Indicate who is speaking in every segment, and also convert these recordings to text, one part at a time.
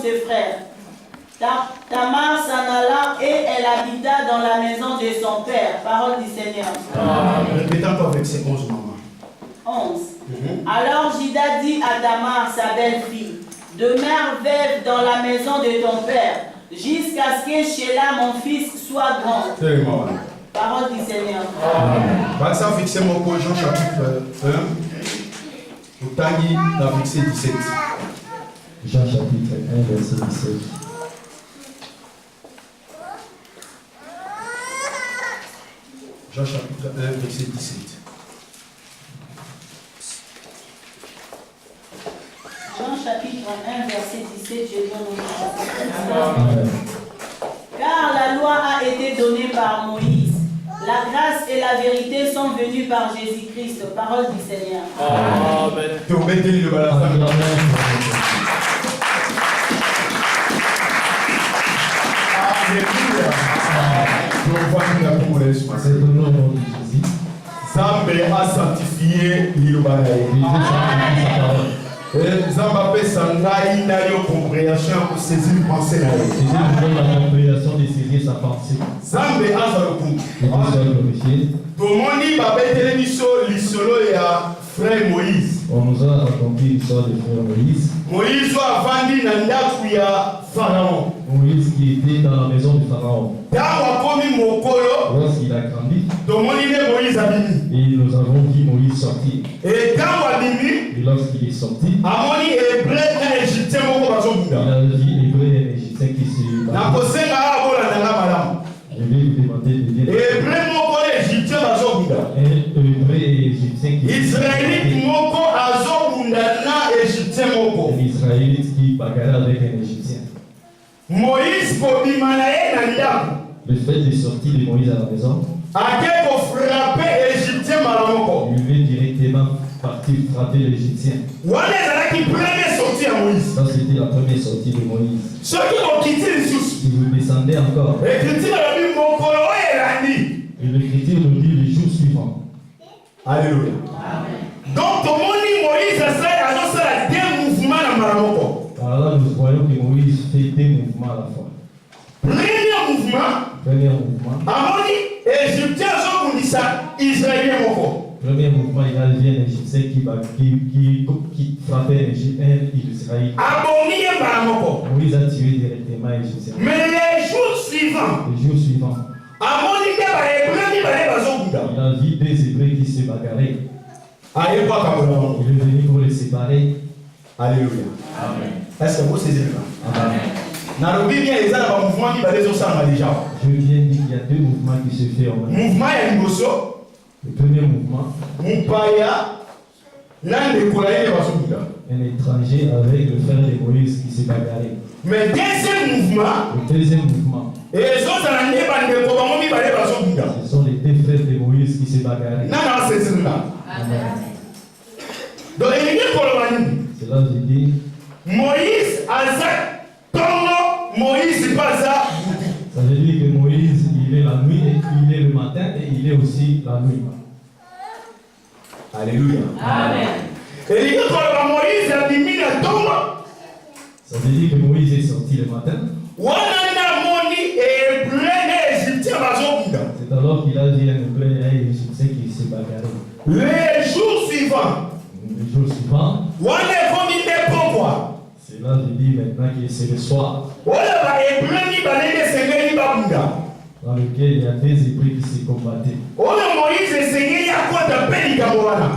Speaker 1: ses frères. Tamar s'en alla et elle habita dans la maison de son père. Parole du Seigneur.
Speaker 2: Répétons avec ces 11 maman.
Speaker 1: 11. Alors Juda dit à Tamar, sa belle-fille, demeure veuve dans la maison de ton père, jusqu'à ce que Sheila, mon fils, soit grand. Parole du Seigneur.
Speaker 2: Va ça fixer mon cours, Jean chapitre 1. Au Tangi, la fixé 17.
Speaker 3: Jean chapitre 1, verset 17.
Speaker 2: Jean chapitre 1, verset 17.
Speaker 1: Jean chapitre 1, verset 17, je donne. Car la loi a été donnée par Moïse. La grâce et la vérité sont venues par Jésus-Christ. Parole du Seigneur.
Speaker 2: Amen. Tu obéis le balafon. Alléluia. Je vois que la Congolaise se passe.
Speaker 3: C'est au nom de Jésus.
Speaker 2: Zambé a sanctifié l'Ilobanaï. Zamba peut s'engager dans la compréhension pour saisir une pensée.
Speaker 3: Jésus nous donne la compréhension de saisir sa pensée.
Speaker 2: Zambé a sa
Speaker 3: Que Dieu soit glorifié.
Speaker 2: tout le monde va être l'isolo et frère Moïse.
Speaker 3: On nous a raconté l'histoire de frère Moïse.
Speaker 2: Moïse a vendu dans la Pharaon.
Speaker 3: Moïse qui était dans la maison de Pharaon. Lorsqu'il a grandi,
Speaker 2: tout le monde Moïse a venu.
Speaker 3: et nous avons vu Moïse sortir.
Speaker 2: Et quand
Speaker 3: Et lorsqu'il est sorti,
Speaker 2: il a vu hébreu et égyptien
Speaker 3: qui se battait. Je vais vous demander de dire
Speaker 2: hébreu
Speaker 3: et égyptien qui
Speaker 2: Israélite moko azobunda na égyptien moko.
Speaker 3: un Israélite qui bagarre avec un Égyptien.
Speaker 2: Moïse kobima na ye na ndako.
Speaker 3: Le fait de sortir de Moïse à la maison,
Speaker 2: Ake ko frapper égyptien malamoko.
Speaker 3: il veut directement partir frapper l'Égyptien.
Speaker 2: Wana ezalaki première sortie ya Moïse.
Speaker 3: Ça, c'était la première sortie de Moïse.
Speaker 2: Soki okiti lisusu.
Speaker 3: Si vous descendez encore,
Speaker 2: Écriture elobi mokolo oyo elandi.
Speaker 3: et l'Écriture nous dit le jour suivant.
Speaker 2: Alléluia. Donc tomoni Moïse azosala deux mouvements na malamoko.
Speaker 3: Alors là, nous voyons que Moïse fait deux mouvements à la fois.
Speaker 2: Premier mouvement,
Speaker 3: Premier mouvement,
Speaker 2: amoni égyptien azobundisa israélien moko.
Speaker 3: premier mouvement, il y a un Égyptien qui frappait un Israël.
Speaker 2: Aboni ye malamoko.
Speaker 3: Moïse a tué directement l'Égyptien.
Speaker 2: Mais les jours suivants,
Speaker 3: Le jour suivant,
Speaker 2: amoni nde bahébreu mibale bazobunda.
Speaker 3: il a vu deux Hébreux qui se bagarraient.
Speaker 2: Aye kwa kabola.
Speaker 3: Il est venu pour les séparer.
Speaker 2: Alléluia.
Speaker 3: Amen.
Speaker 2: Est-ce que vous saisissez ça?
Speaker 3: Amen.
Speaker 2: Nalobi bien les ala ba mouvement qui va les osanga déjà.
Speaker 3: Je viens de dire qu'il y a deux mouvements qui se font en même temps.
Speaker 2: Mouvement ya liboso,
Speaker 3: Le premier mouvement,
Speaker 2: mupaya nande kolaye bazobunda.
Speaker 3: un étranger avec le frère de Moïse qui se bagarrait.
Speaker 2: Mais deuxième mouvement,
Speaker 3: Le deuxième mouvement,
Speaker 2: et ezozala nde bandeko bango mibale bazobunda.
Speaker 3: ce sont les deux frères de Moïse qui se bagarraient.
Speaker 2: Nana asezili na.
Speaker 3: Amen.
Speaker 2: Donc elingi koloba nini?
Speaker 3: Cela veut dire,
Speaker 2: Moïse aza tongo, Moïse baza butu.
Speaker 3: ça veut dire que Moïse, il est la nuit, et il est le matin et il est aussi la nuit.
Speaker 2: Alléluia.
Speaker 1: Amen.
Speaker 2: Elingi koloba Moïse abimi na tongo.
Speaker 3: Ça veut dire que Moïse est sorti le matin.
Speaker 2: Wana namoni hébreu na égyptien bazobunda.
Speaker 3: C'est alors qu'il a vu un Hébreu et un Égyptien qui se bagarraient.
Speaker 2: Les jours suivants,
Speaker 3: Le jour suivant,
Speaker 2: wana ekomi nde pokwa.
Speaker 3: cela veut dire maintenant que c'est le soir,
Speaker 2: Oyo bahébreu mibale nde esengeli babunda.
Speaker 3: dans lequel il y a deux Hébreux qui se combattaient.
Speaker 2: Oyo Moïse esengeli akota mpe likambo wana.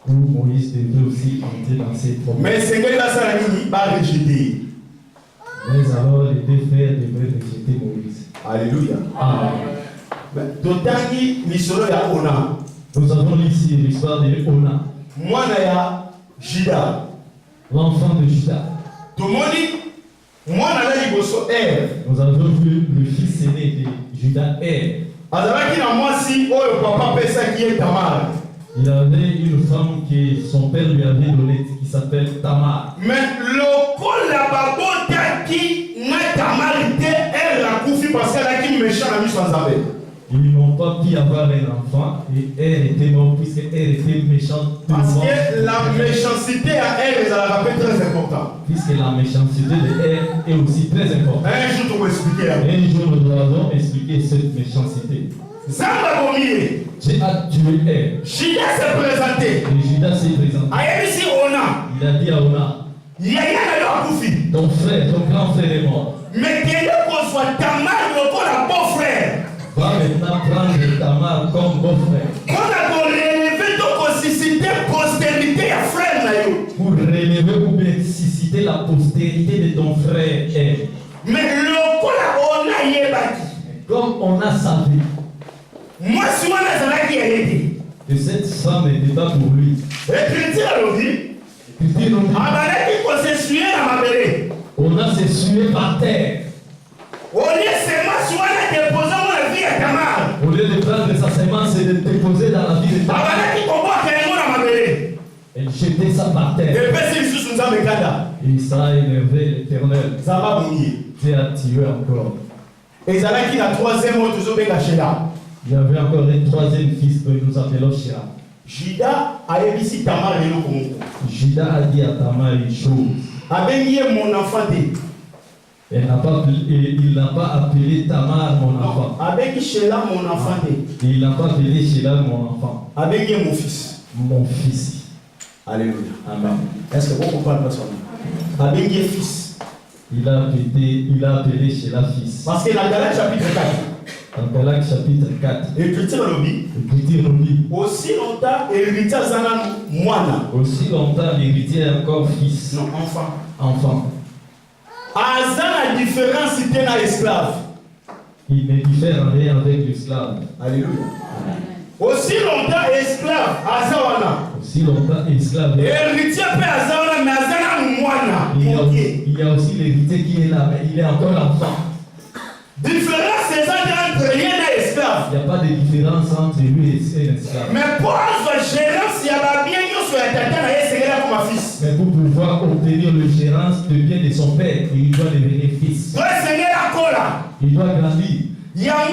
Speaker 3: Où Moïse devait aussi entrer dans ces problèmes.
Speaker 2: Mais esengeli basala nini? Barejeter.
Speaker 3: Mais alors les deux frères devaient rejeter Moïse.
Speaker 2: Alléluia.
Speaker 3: Amen.
Speaker 2: Totangi lisolo ya Ona.
Speaker 3: Nous avons ici l'histoire de Ona,
Speaker 2: Mwana ya Juda.
Speaker 3: l'enfant de Juda.
Speaker 2: Tomoni mwana na liboso
Speaker 3: Nous avons vu le fils aîné de Juda,
Speaker 2: azalaki na mwasi oyo papa pesaki ye Tamar.
Speaker 3: Il avait une femme que son père lui avait donnée qui s'appelle Tamar.
Speaker 2: Mais lokola babotaki na Tamar te elle akufi parce qu'elle a qui méchant na miso nzambe.
Speaker 3: Ils n'ont pas pu avoir un enfant et elle était morte puisqu'elle était méchante.
Speaker 2: Parce que la méchanceté à elle, ça la rappelle très important.
Speaker 3: Puisque la méchanceté de elle est aussi très importante.
Speaker 2: Un jour, tu vas expliquer.
Speaker 3: Un jour, nous allons expliquer cette méchanceté.
Speaker 2: Zamba Bomiye.
Speaker 3: J'ai a tué elle.
Speaker 2: Judas s'est présenté.
Speaker 3: Et Judas s'est présenté.
Speaker 2: Ayebisi Ona.
Speaker 3: Il a dit à Ona,
Speaker 2: Yaya na yo akufi.
Speaker 3: ton frère, ton grand frère est mort.
Speaker 2: Mais kende ko soit Tamar lokola beau frère.
Speaker 3: Va maintenant prendre Tamar comme beau-frère.
Speaker 2: On a relevé ton susciter postérité à frère na yo.
Speaker 3: Pour relever ou bien susciter la postérité de ton frère elle.
Speaker 2: Mais lokola ona yebaki.
Speaker 3: Comme on a savé
Speaker 2: Moi si wana zalaki yete.
Speaker 3: que cette femme n'était pas pour lui.
Speaker 2: Écriture alobi.
Speaker 3: Puis nous dit,
Speaker 2: Abalaki ko se suyer na mabele.
Speaker 3: on a s'essuyé par terre.
Speaker 2: Au lieu seulement si wana déposer mon vie à Tamar.
Speaker 3: Au lieu de prendre sa semence et de déposer dans la vie de Tamar,
Speaker 2: Abalaki ko boka yango na mabele.
Speaker 3: elle jetait ça par terre.
Speaker 2: Epesi lisusu nzambe kanda.
Speaker 3: Et ça a énervé l'Éternel.
Speaker 2: Zamba Bomiye.
Speaker 3: Dieu a tué encore.
Speaker 2: Ezalaki na troisième oyo tozobenga Shela.
Speaker 3: Il y avait encore un troisième fils que nous appelons Shira.
Speaker 2: Judas ayebisi Tamar lelo komoko.
Speaker 3: Judas a dit à Tamar une chose.
Speaker 2: Abengi ye mon enfant te.
Speaker 3: Il n'a pas appelé Tamar mon enfant.
Speaker 2: Abengi Shela mon enfant te.
Speaker 3: Il n'a pas appelé Shila mon enfant.
Speaker 2: Abengi ye mon fils.
Speaker 3: Mon fils.
Speaker 2: Alléluia.
Speaker 3: Amen.
Speaker 2: Est-ce que vous comprenez pas ça? Abengi ye fils.
Speaker 3: Il a appelé Shila fils.
Speaker 2: Parce que dans Galates chapitre 4,
Speaker 3: Dans Galates chapitre 4,
Speaker 2: l'écriture lobby,
Speaker 3: l'Écriture nous dit,
Speaker 2: aussi longtemps héritier zana moine.
Speaker 3: aussi longtemps l'héritier est encore fils,
Speaker 2: Non, enfant.
Speaker 3: enfant.
Speaker 2: Aza la différence c'était na esclave.
Speaker 3: Il ne diffère en rien avec l'esclave.
Speaker 2: Alléluia. Aussi longtemps esclave aza wana.
Speaker 3: Aussi longtemps esclave.
Speaker 2: Héritier pe aza wana mais aza na moine.
Speaker 3: Il y a aussi l'héritier qui est là, mais il est encore enfant.
Speaker 2: Différence c'est ça entre rien et esclave.
Speaker 3: Il n'y a pas de différence entre lui et l'esclave.
Speaker 2: Mais pour avoir gérance, il y a bien sur la tête de comme un fils.
Speaker 3: Mais pour pouvoir obtenir le gérance de bien de son père, il doit devenir fils. Il doit grandir.
Speaker 2: Il y a un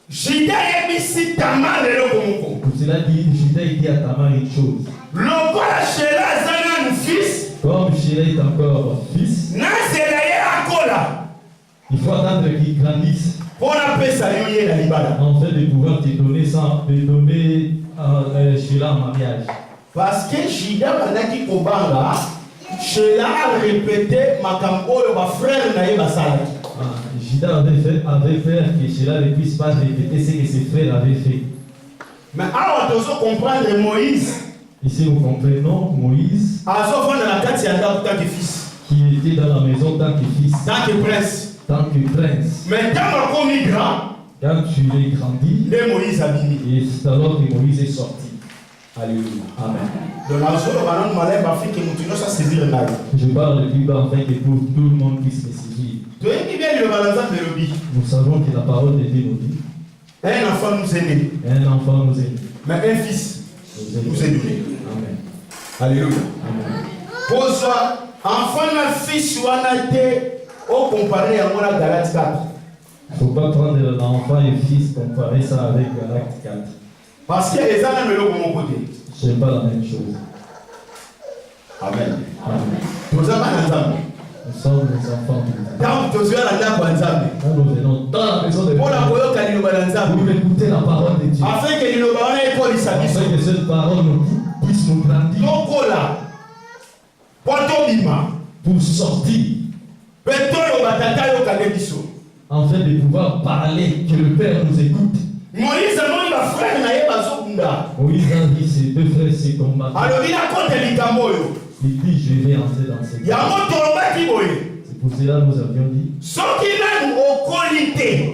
Speaker 2: Judas et Tamar le komoko.
Speaker 3: Pour cela dit, Judas dit à Tamar une chose.
Speaker 2: Le quoi Shela zana fils.
Speaker 3: Comme Shela est encore fils,
Speaker 2: Na c'est là.
Speaker 3: il faut attendre qu'il grandisse.
Speaker 2: Pour appeler ça yoye la libala.
Speaker 3: En fait, de pouvoir te donner Shela en mariage.
Speaker 2: Parce que Judas manaki kobanga, Shela a répété makambo yo ba frère na ye basalaki.
Speaker 3: Judas avait peur que Shela ne puisse pas répéter ce que ses frères avaient fait.
Speaker 2: Mais alors tu dois comprendre Moïse.
Speaker 3: Ici, vous comprenez, Moïse,
Speaker 2: Azo vendre la carte en tant que fils.
Speaker 3: qui était dans la maison tant que fils,
Speaker 2: Tant que prince.
Speaker 3: tant que prince.
Speaker 2: Mais quand on est grand,
Speaker 3: Quand tu l'es grandi,
Speaker 2: les Moïse a bimi.
Speaker 3: et c'est alors que Moïse est sorti.
Speaker 2: Alléluia.
Speaker 3: Amen.
Speaker 2: Donc la zone maintenant malais Afrique nous tenons ça saisir là.
Speaker 3: Je parle de Bible afin que tout le monde puisse me suivre.
Speaker 2: Tu es bien le balançant de l'obi.
Speaker 3: Nous savons que la parole de Dieu nous dit,
Speaker 2: Un enfant nous est né,
Speaker 3: un enfant nous est né.
Speaker 2: mais un fils nous est donné.
Speaker 3: Amen.
Speaker 2: Alléluia.
Speaker 3: Amen.
Speaker 2: Pour ça, enfant na fils ou anaté au comparé à moi Galates 4.
Speaker 3: Il ne faut pas prendre l'enfant et le fils, comparer ça avec Galates 4.
Speaker 2: Parce que les gens ne l'ont pas côté.
Speaker 3: Ce n'est pas la même chose.
Speaker 2: Amen.
Speaker 3: Amen.
Speaker 2: Nous avons un ensemble.
Speaker 3: Nous sommes les enfants de Dieu.
Speaker 2: Quand tu as la dame ensemble.
Speaker 3: Quand nous venons dans la maison de Dieu,
Speaker 2: Pour la voyons quand nous avons ensemble.
Speaker 3: pour écouter la parole de Dieu.
Speaker 2: Afin que nous avons un école s'habille.
Speaker 3: Afin que cette parole puisse nous grandir.
Speaker 2: Donc là, pour bima,
Speaker 3: Pour sortir.
Speaker 2: Petolo batata yo kanebiso.
Speaker 3: Afin de pouvoir parler, que le Père nous écoute.
Speaker 2: Moïse a ma frère na ye bazokunda.
Speaker 3: Moïse a dit ses deux frères se combattent.
Speaker 2: Alors il a compté likambo yo.
Speaker 3: Il dit, je vais entrer dans cette
Speaker 2: Ya mo tolobaki boye.
Speaker 3: C'est pour cela que nous avions dit,
Speaker 2: Soki nanu okolite.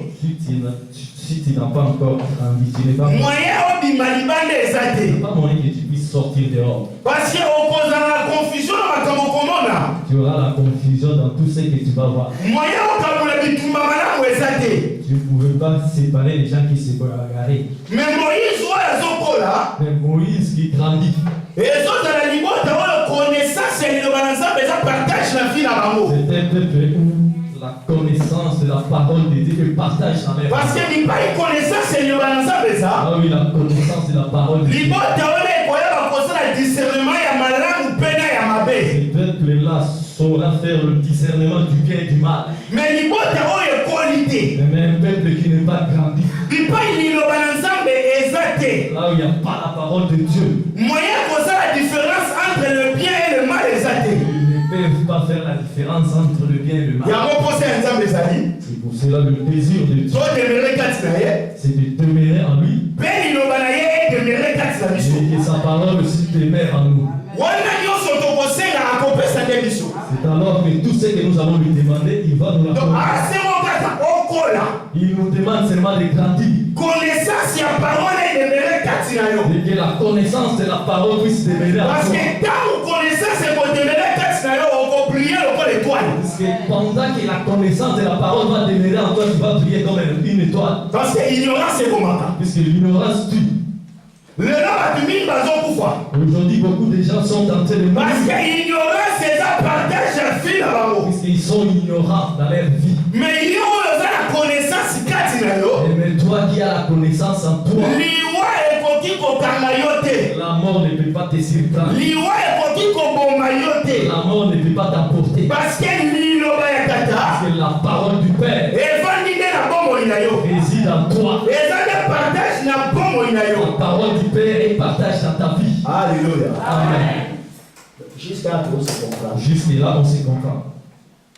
Speaker 3: si tu n'as pas encore grandi, tu n'es pas
Speaker 2: Moyen obima libande ezate.
Speaker 3: pas moyen que tu puisses sortir dehors.
Speaker 2: Parce que opposa la confusion na makambo komona.
Speaker 3: Tu auras la confusion dans tout ce que tu vas voir.
Speaker 2: Moyen okamula bitumba malamu ezate.
Speaker 3: Tu ne pouvais pas séparer les gens qui se bagarraient.
Speaker 2: Mais Moïse oyo azokola.
Speaker 3: Mais Moïse qui grandit,
Speaker 2: Ezozala libota oyo connaissance ya liloba na Nzambe eza partage na vie na bango.
Speaker 3: c'est un peuple où la connaissance de la parole de Dieu et partage la même.
Speaker 2: Parce que n'y pas une connaissance, c'est le balançable ça.
Speaker 3: Ah oui, la connaissance de la parole de Dieu.
Speaker 2: Libota ole koyeba kosala discernement ya malamu pena ya mabe.
Speaker 3: Ce peuple-là saura faire le discernement du bien et du mal.
Speaker 2: Mais libota oyo qualité.
Speaker 3: Mais un peuple qui n'est pas grandi.
Speaker 2: Lipa liloba na nzambe ezate.
Speaker 3: Là où il n'y a pas la parole de Dieu.
Speaker 2: Moyen kosala la différence entre le bien et le mal ezate.
Speaker 3: Ils ne peuvent pas faire la différence entre le bien et le mal.
Speaker 2: Yango pose nzambe ezali.
Speaker 3: C'est pour cela le désir de Dieu.
Speaker 2: So demeurer kati na ye.
Speaker 3: C'est de demeurer en lui.
Speaker 2: Pe liloba na ye demeurer kati na biso.
Speaker 3: Et que sa parole aussi demeure en nous.
Speaker 2: Wana nyonso tokosenga akopesa nde biso.
Speaker 3: C'est alors que tout ce que nous allons lui demander, il va nous
Speaker 2: Donc
Speaker 3: l'accorder.
Speaker 2: asengo kaka okola.
Speaker 3: Il nous demande seulement de grandir.
Speaker 2: Connaissance ya parole demeurer kati na yo.
Speaker 3: Et que la connaissance de la parole puisse demeurer en
Speaker 2: Parce
Speaker 3: toi.
Speaker 2: que tant connaissance est pour demeurer kati na yo, on va briller comme l'étoile.
Speaker 3: Parce que pendant que la connaissance de la parole va demeurer en toi, tu vas briller comme une étoile.
Speaker 2: Parce que ignorance est comme ça.
Speaker 3: Puisque l'ignorance tue. Aujourd'hui, beaucoup de gens sont en train de mourir.
Speaker 2: Parce que l'ignorance est un partage à fil à l'amour.
Speaker 3: Puisqu'ils sont ignorants dans leur vie.
Speaker 2: Mais il y a la connaissance kati na yo.
Speaker 3: Mais toi qui as la connaissance en toi,
Speaker 2: liwa ekoki kokanga yo te.
Speaker 3: la mort ne peut pas te surprendre.
Speaker 2: Liwa ekoki koboma yo te.
Speaker 3: La mort ne peut pas t'emporter.
Speaker 2: Parce que liloba ya tata.
Speaker 3: Parce que la parole du Père
Speaker 2: evandi nde na bomoi na yo.
Speaker 3: réside en toi.
Speaker 2: eza nde partage na bomoi na yo.
Speaker 3: La parole du Père est partage dans ta vie.
Speaker 2: Alléluia.
Speaker 3: Amen.
Speaker 2: Jusqu'à là, on se comprend.
Speaker 3: Jusque là, on se comprend.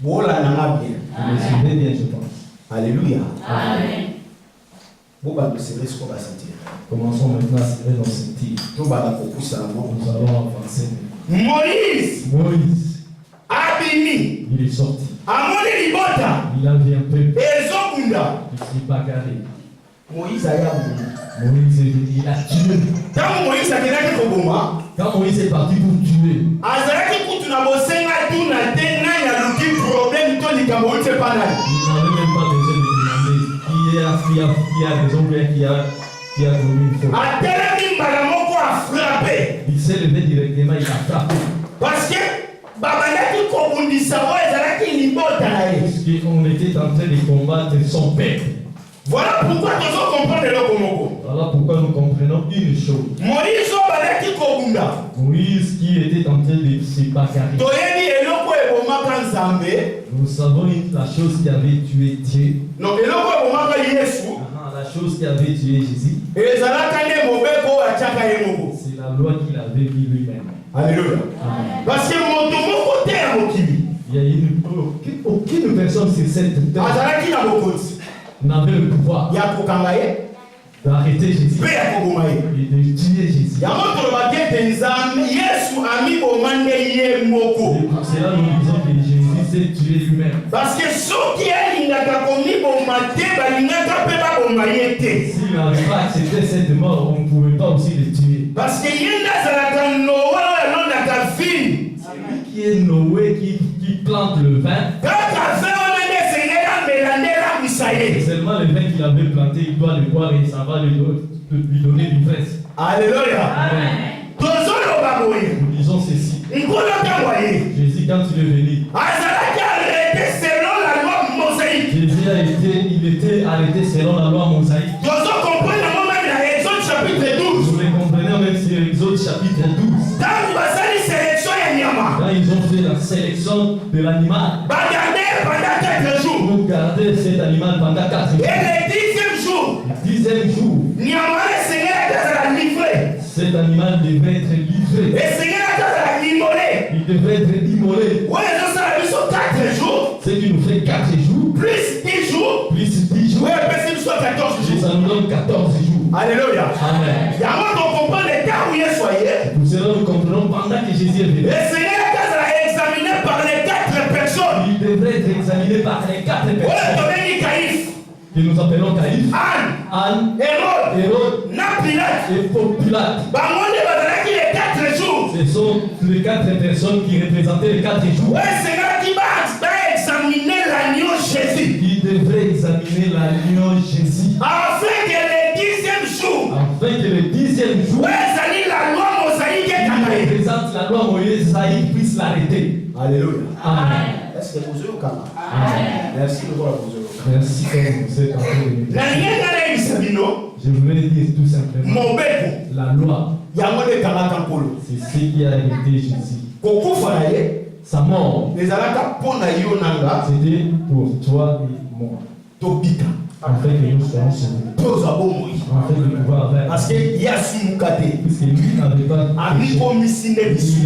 Speaker 2: Voilà, on a bien.
Speaker 3: Vous me suivez bien, je pense.
Speaker 2: Alléluia.
Speaker 1: Amen.
Speaker 2: Bon, bah, nous serons ce qu'on va sentir.
Speaker 3: Commençons maintenant à serrer nos sentir.
Speaker 2: Tout va beaucoup ça, non?
Speaker 3: Nous allons avancer.
Speaker 2: Moïse,
Speaker 3: Moïse,
Speaker 2: Abimi,
Speaker 3: il est sorti.
Speaker 2: Amoni Libota,
Speaker 3: Il a vu un peu.
Speaker 2: Ezokunda.
Speaker 3: Il s'est bagarré.
Speaker 2: Moïse a yabu.
Speaker 3: Moïse est venu, il a tué.
Speaker 2: Tant Moïse a quelqu'un qui Koboma,
Speaker 3: Quand Moïse est parti pour tuer,
Speaker 2: Azaraki Kutuna Bosenga Tuna Tena Yaluki problème Tony Kamoïse Panay.
Speaker 3: il n'avait même pas besoin de demander qui a raison ou bien qui a commis une faute.
Speaker 2: Atelemi Malamoko a frappé.
Speaker 3: Il s'est levé directement, il a frappé.
Speaker 2: Parce que Babandaki Kobundisa Ezaraki Libota Nae.
Speaker 3: Parce qu'on était en train de combattre son peuple.
Speaker 2: Voilà pourquoi tu dois comprendre le Komoko.
Speaker 3: Voilà pourquoi nous comprenons une chose.
Speaker 2: Moïse Obadaki Kobunda.
Speaker 3: Moïse qui était en train de se bagarrer.
Speaker 2: Toyeni Eloko Ebomaka Nzambe.
Speaker 3: Nous savons la chose qui avait tué Dieu.
Speaker 2: Non, Eloko Ebomaka Yesu.
Speaker 3: La chose qui avait tué Jésus,
Speaker 2: Ezalaka nde mobeko achaka ye moko.
Speaker 3: c'est la loi qu'il avait mis lui-même.
Speaker 2: Alléluia. Parce que moto moko te ya mokili.
Speaker 3: Il y a aucune personne sur cette terre
Speaker 2: Azalaki na mokonzi.
Speaker 3: n'avait le pouvoir
Speaker 2: Ya kokanga ye.
Speaker 3: d'arrêter Jésus
Speaker 2: Mpe ya koboma ye.
Speaker 3: et de tuer Jésus.
Speaker 2: Yango tolobaki ete Nzambe Yesu amiboma nde ye moko.
Speaker 3: Et pour cela, nous disons que Jésus s'est tué lui-même.
Speaker 2: Parce que soki alingaka komiboma te balingaka mpe baboma ye te.
Speaker 3: S'il n'avait pas accepté cette mort, on ne pouvait pas aussi le tuer.
Speaker 2: Parce que ye nde azalaka Noe oyo alondaka vine.
Speaker 3: Celui qui est Noé, qui plante le vin,
Speaker 2: Kaka ve wana nde esengeli amela nde elambwisa ye.
Speaker 3: seulement le vin qu'il avait planté, il doit le boire et ça va lui donner l'ivresse.
Speaker 2: Alléluia.
Speaker 3: Amen.
Speaker 2: Tozoloba boye.
Speaker 3: Nous disons ceci.
Speaker 2: Nkolo ntango aye.
Speaker 3: Jésus, quand il est venu,
Speaker 2: azalaki arrêté selon la loi mosaïque.
Speaker 3: Jésus il était arrêté selon la loi mosaïque.
Speaker 2: Tozo comprendre yango même na Exode chapitre 12.
Speaker 3: Vous le comprenez même sur Exode chapitre 12.
Speaker 2: Ntango basali sélection ya nyama.
Speaker 3: Quand ils ont fait la sélection de l'animal,
Speaker 2: Bagarder pendant 4 jours.
Speaker 3: pour garder cet animal pendant 4 jours.
Speaker 2: Et le 10e jour,
Speaker 3: Le 10e jour,
Speaker 2: nyama esengeli azala livré.
Speaker 3: cet animal devait être livré.
Speaker 2: Esengeli azala immolé.
Speaker 3: Il devait être immolé.
Speaker 2: Oyo ezosala biso 4 jours.
Speaker 3: Ce qui nous fait 4 jours,
Speaker 2: Plus 10 jours.
Speaker 3: plus 10 jours,
Speaker 2: Oyo epesi biso 14
Speaker 3: et
Speaker 2: jours.
Speaker 3: ça nous donne 14 jours.
Speaker 2: Alléluia.
Speaker 3: Amen.
Speaker 2: Yango tocomprendre ntango Yesu aye.
Speaker 3: Pour cela, nous comprenons pendant que Jésus est venu.
Speaker 2: Esengeli azala examiné par les 4 personnes.
Speaker 3: Il devrait être examiné par les 4
Speaker 2: Oyo
Speaker 3: personnes
Speaker 2: tobengi Caïphe,
Speaker 3: que nous appelons Caïphe,
Speaker 2: Anne,
Speaker 3: Anne,
Speaker 2: Hérode,
Speaker 3: Hérode
Speaker 2: na Pilate.
Speaker 3: et Paul Pilate.
Speaker 2: Bango nde bazalaki les 4 jours.
Speaker 3: Ce sont les 4 personnes qui représentaient les 4 jours.
Speaker 2: Oyo esengaki baexaminer l'agneau Jésus.
Speaker 3: Qui devraient examiner l'agneau Jésus.
Speaker 2: Afin que le 10e jour,
Speaker 3: Afin que le 10e jour,
Speaker 2: oyo ezali la loi mosaïque
Speaker 3: qui
Speaker 2: ekanga ye.
Speaker 3: représente la loi mosaïque puisse l'arrêter.
Speaker 2: Alléluia.
Speaker 3: Amen.
Speaker 2: Est-ce est-ce que vous avez au
Speaker 1: Amen.
Speaker 2: Merci de voir vous avez.
Speaker 3: Merci comme vous êtes en train de méditer. Je voulais dire tout simplement la loi, c'est ce qui a arrêté Jésus. Sa mort, c'était pour toi et moi. Afin que nous soyons sauvés. Afin de pouvoir faire.
Speaker 2: Parce que
Speaker 3: puisque lui n'avait pas péché. Il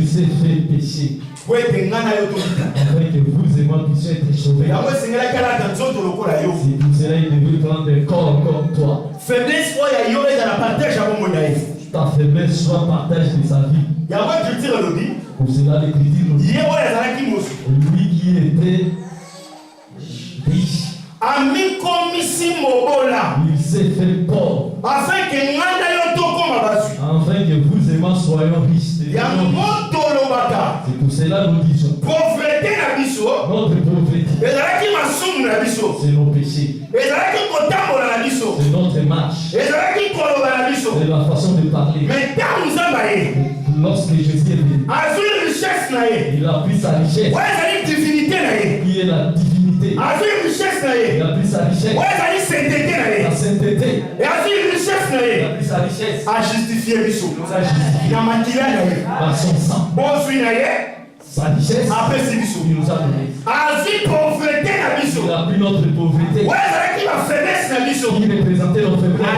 Speaker 3: s'est fait pécher. Afin que vous et moi puissions être sauvés. C'est pour cela qu'il devait prendre un corps comme toi. Ta faiblesse soit partage de sa vie. Pour cela l'Écriture nous dit, lui qui était riche, il s'est fait pauvre. Afin que vous et moi soyons riches. C'est pour cela nous disons, notre pauvreté, c'est nos péchés. C'est notre marche. C'est la façon de parler. Lorsque Jésus est venu, il a pris sa richesse. Qui est la divinité. Il a pris sa richesse. La sainteté. Il a pris sa richesse.
Speaker 2: A justifié
Speaker 3: nous a justifié par son sang. Sa richesse, il nous a donné. Il a pris notre pauvreté. Il représentait notre faiblesse.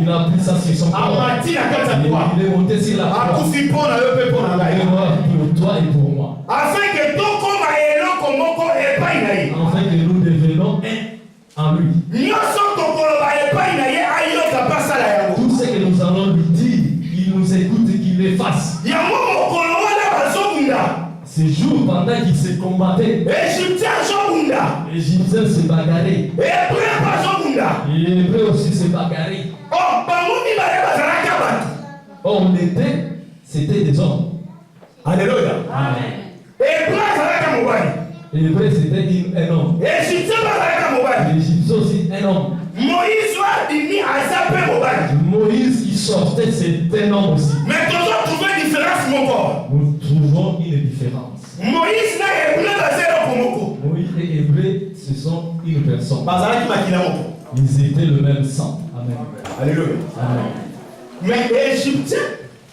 Speaker 3: Il a pris ça sur son corps. Il est monté sur la croix. Il est mort pour toi et pour moi. Afin que nous devenons un en lui. Tout ce que nous allons lui dire, il nous écoute et qu'il le fasse. Ces jours pendant qu'ils se combattaient, les Égyptiens se bagarraient. Et les Hébreux aussi se bagarraient. Or, c'était des hommes.
Speaker 2: Alléluia.
Speaker 3: Amen. Les Hébreux c'était un homme. Les Égyptiens aussi un homme. Moïse qui sortait, c'était un homme aussi.
Speaker 2: Mais
Speaker 3: nous trouvons une différence. Moïse et Hébreu, ce sont une personne. Ils étaient le même sang. Amen.
Speaker 2: Alléluia.
Speaker 3: Amen.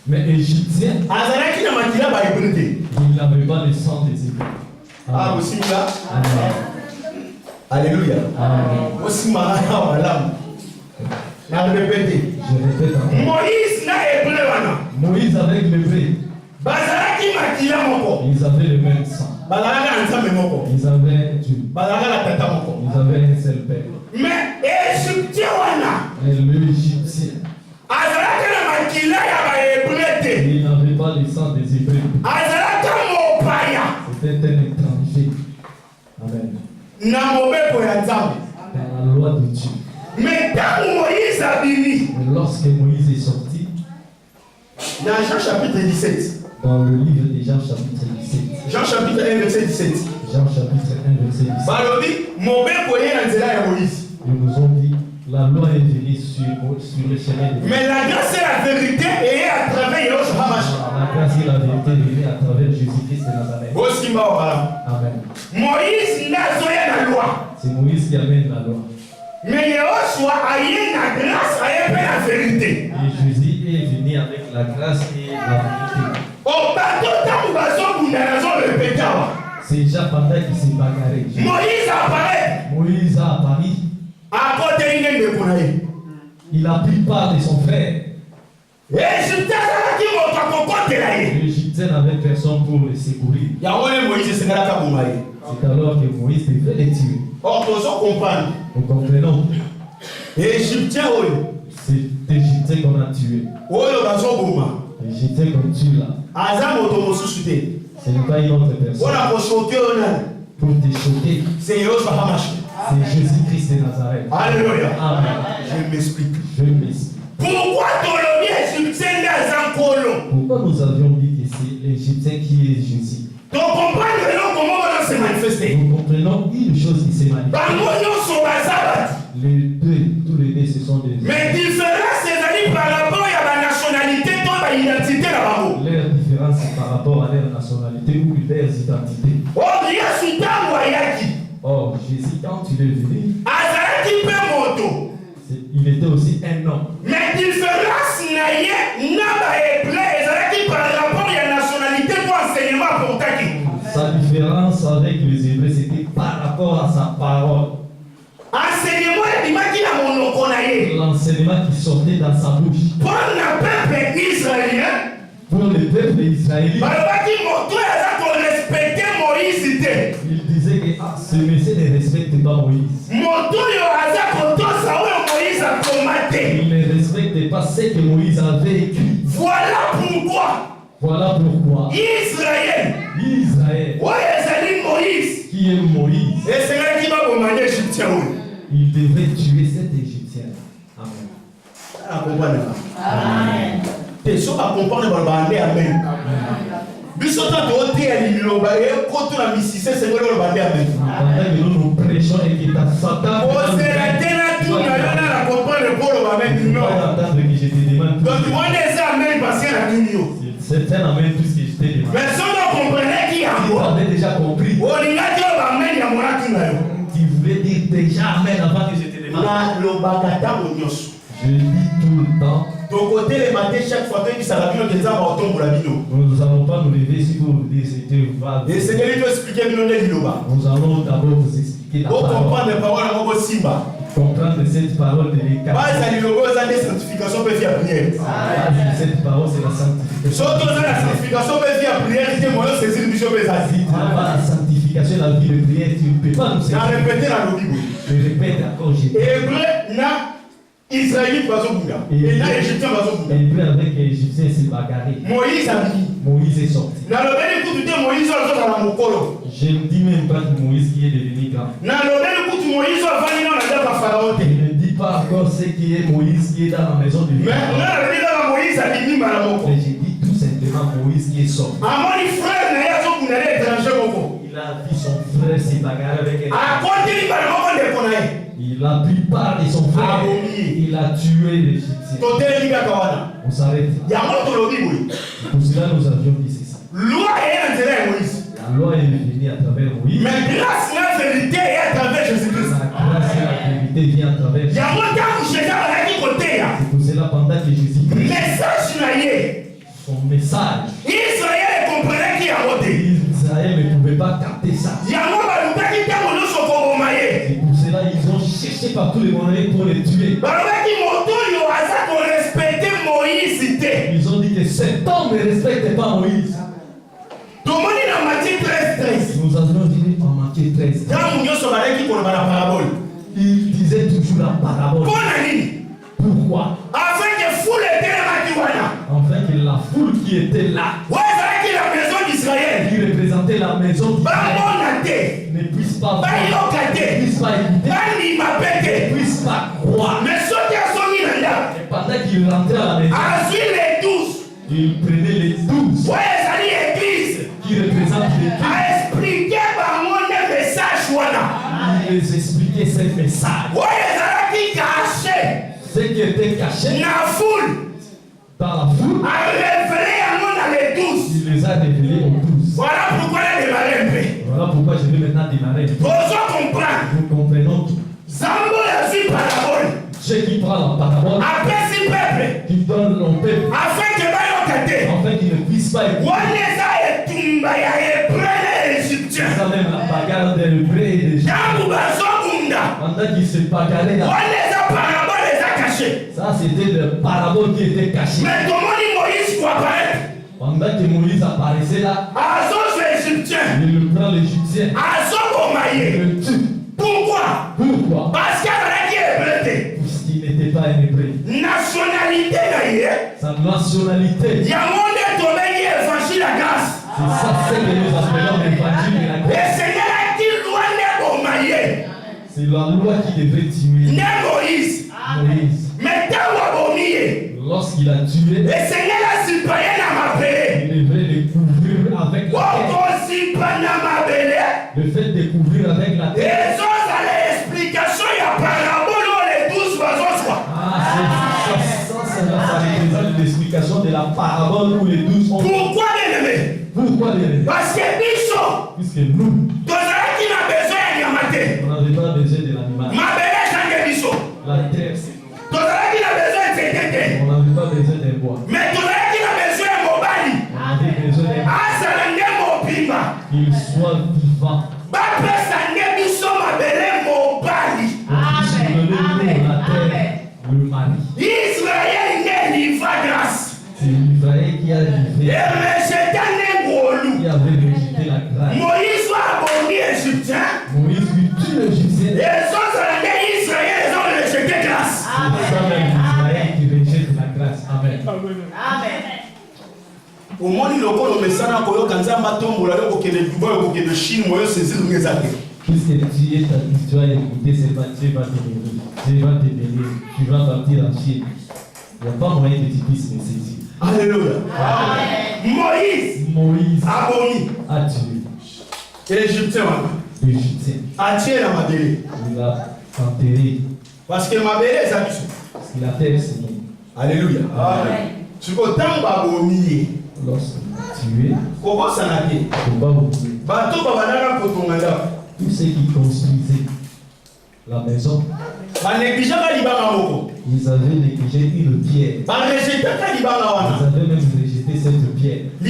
Speaker 2: Mais Égyptien,
Speaker 3: il n'avait pas le sang des Hébreux.
Speaker 2: Ah, aussi là.
Speaker 3: Amen.
Speaker 2: Alléluia.
Speaker 3: Amen.
Speaker 2: Aussi malade. Je répète
Speaker 3: encore. Moïse avec l'Hébreu. Ils avaient le même sang. Ils avaient un Dieu. Ils avaient un seul père.
Speaker 2: Mais Égyptien,
Speaker 3: l'Égyptien, il n'avait pas le sang des Hébreux. C'était un étranger. Amen. Dans la loi de Dieu.
Speaker 2: Mais
Speaker 3: lorsque Moïse est sorti,
Speaker 2: dans Jean chapitre 17,
Speaker 3: dans le livre de Jean chapitre 17,
Speaker 2: Jean chapitre 1 verset 17,
Speaker 3: Jean chapitre 1 verset 17, ils nous ont dit, la loi est venue sur le chemin de Dieu.
Speaker 2: Mais la grâce et la vérité est à travers Yahushua Hamashiach.
Speaker 3: La grâce et la vérité est venue à travers Jésus-Christ de Nazareth. Amen.
Speaker 2: Moïse n'a pas la loi.
Speaker 3: C'est Moïse qui amène la loi.
Speaker 2: Mais Yahushua a eu la grâce et la vérité.
Speaker 3: Et Jésus est venu avec la grâce et la vérité. C'est déjà pendant qu'il s'est bagarré.
Speaker 2: Moïse apparaît.
Speaker 3: Moïse a apparu. Il a pris part de son frère. L'Égyptien n'avait personne pour le secourir. C'est alors que Moïse devait les tuer. Nous comprenons. C'est Égyptien qu'on a tué. L'Égyptien qu'on tue là. Ce n'est pas une autre personne. Pour te choquer.
Speaker 2: C'est Yahushua Hamashiach.
Speaker 3: C'est Jésus-Christ de Nazareth.
Speaker 2: Alléluia.
Speaker 3: Amen.
Speaker 2: Je m'explique.
Speaker 3: Pourquoi nous avions dit que c'est l'Égyptien qui est Jésus?
Speaker 2: Nous
Speaker 3: comprenons une chose qui s'est manifestée. Tous les deux, ce sont des.
Speaker 2: Mais différence, c'est par rapport à la nationalité, ton identité là-bas.
Speaker 3: Leur différence, c'est par rapport à leur nationalité ou leur identité.
Speaker 2: Oh, bien sûr.
Speaker 3: quand il est venu, il était aussi un homme.
Speaker 2: Mais différence par rapport à la nationalité pour enseignement pour Taki.
Speaker 3: Sa différence avec les Hébreux, c'était par rapport à sa parole. L'enseignement qui sortait dans sa bouche.
Speaker 2: Pour le peuple israélien,
Speaker 3: pour le peuple israélien, il disait que ce monsieur ne respecte pas Moïse. Il ne respecte pas ce que Moïse avait écrit.
Speaker 2: Voilà pourquoi
Speaker 3: Israël,
Speaker 2: Moïse,
Speaker 3: qui est Moïse, il devait tuer cet Égyptien. Amen.
Speaker 1: Amen.
Speaker 2: Amen.
Speaker 3: Pendant que nous prêchons et que ta Satan c'est un amen tout ce que je t'ai demandé. Tu avais déjà compris. Tu voulais dire déjà amen avant que je te demande. Je dis tout le temps. Nous n'allons pas nous lever si vous dire c'était vague. Nous allons d'abord vous expliquer la parole. Comprendre cette parole de l'écart. Cette parole, c'est la sanctification. La sanctification, la vie de prière, tu ne peux pas nous saisir. Je répète encore,
Speaker 2: Israélite bazobunda et là Égyptien bazobunda.
Speaker 3: Et puis avec les Égyptiens c'est bagarré. Moïse est sorti.
Speaker 2: Na lobeli kutu te Moïse azoka na mokolo.
Speaker 3: Je ne dis même pas que Moïse qui est devenu grand.
Speaker 2: Na lobeli kutu Moïse avani na ndaka Pharaon te.
Speaker 3: Je ne dis pas encore ce qui est Moïse qui est dans la maison de Dieu.
Speaker 2: Mais na lobeli na Moïse alimi mala moko.
Speaker 3: Mais je dis tout simplement Moïse qui est sorti.
Speaker 2: Amoni frère na yazo kuna le étranger moko.
Speaker 3: Il a vu son frère se bagarrer avec elle.
Speaker 2: A konti mala moko de konaye.
Speaker 3: Il a pris part de son frère. Il a tué l'Égyptien. On s'arrête. Pour cela, nous avions dit ceci. La loi est venue à travers Moïse.
Speaker 2: Mais grâce à la vérité et à travers Jésus-Christ.
Speaker 3: La grâce et la vérité vient à travers Jésus. C'est pour cela, pendant que Jésus-Christ, son message, Israël ne pouvait pas capter ça. C'est pour cela ils ont cherché par tous les moyens pour les tuer. Ils ont dit que cet homme ne respecte pas Moïse. Nous avons dit en Matthieu 13. Il disait toujours la parabole. Pourquoi? Afin que la foule qui était là, qui représentait la maison d'Israël, ne puisse pas voir, ne puisse pas écouter, ne puisse pas croire. Et pendant qu'il rentrait à la maison, il prenait les 12 qui représentent l'Église. Il les expliquait ces messages. Ce qui était caché dans la foule, il les a révélés aux 12.
Speaker 2: Voilà pourquoi
Speaker 3: je vais maintenant démarrer. Nous comprenons tout. Ceux qui prennent la parabole, qui donnent au peuple, afin qu'ils ne puissent pas écouter. Ça même la bagarre des Hébreux et des Juifs. Pendant qu'ils se bagarraient là. Ça c'était le parabole qui était caché. Pendant que Moïse apparaissait là, il prend l'Égyptien. Il le tue.
Speaker 2: Pourquoi? Parce
Speaker 3: qu'il n'était pas un Hébreu. Sa nationalité.
Speaker 2: C'est
Speaker 3: ça ce que nous appelons l'évangile de la grâce. C'est la loi qui devrait tuer Moïse. Lorsqu'il a tué, il devrait le couvrir avec la terre. Le fait de couvrir avec la terre. Ça représente l'explication de la parabole où les 12 ont.
Speaker 2: Pourquoi les
Speaker 3: Pourquoi les
Speaker 2: Parce que
Speaker 3: puisque nous,
Speaker 2: on n'avait pas
Speaker 3: quoi?
Speaker 2: Mais tu as dit la besoin de Mobali.
Speaker 3: On avait besoin qu'il soit vivant. Le mari.
Speaker 2: Israël n'est livré grâce.
Speaker 3: C'est Israël qui a livré.
Speaker 2: Et
Speaker 3: Qui avait rejeté la grâce.
Speaker 2: Moïse a abonné Égyptien.
Speaker 3: Moïse lui tue l'Égyptien.
Speaker 2: Les autres Israël ont rejeté grâce.
Speaker 3: C'est ça même Israël qui rejette la grâce. Amen.
Speaker 1: Amen.
Speaker 2: Au moins, il y a un message de Chine,
Speaker 3: Puisque tu es habitué à écouter, c'est pas Dieu va te bénir. Dieu va te bénir. Tu vas partir en Chine. Il n'y a pas moyen que tu puisses me saisir.
Speaker 2: Alléluia. Moïse
Speaker 3: a tué
Speaker 2: l'Égyptien.
Speaker 3: l'Égyptien.
Speaker 2: A tué la Mabélé.
Speaker 3: Il l'a enterré.
Speaker 2: Parce que Mabélé, c'est ça.
Speaker 3: Parce qu'il a terre, c'est nous.
Speaker 2: Alléluia. Tu peux t'en babonier.
Speaker 3: Lorsque tu es,
Speaker 2: Comment ça n'a été?
Speaker 3: il ne faut pas oublier.
Speaker 2: Bateau babana pour ton mandat.
Speaker 3: Tous ceux qui construisaient la maison,
Speaker 2: Ils avaient négligé
Speaker 3: ils avaient négligé une pierre. Ils avaient même rejeté cette pierre. Et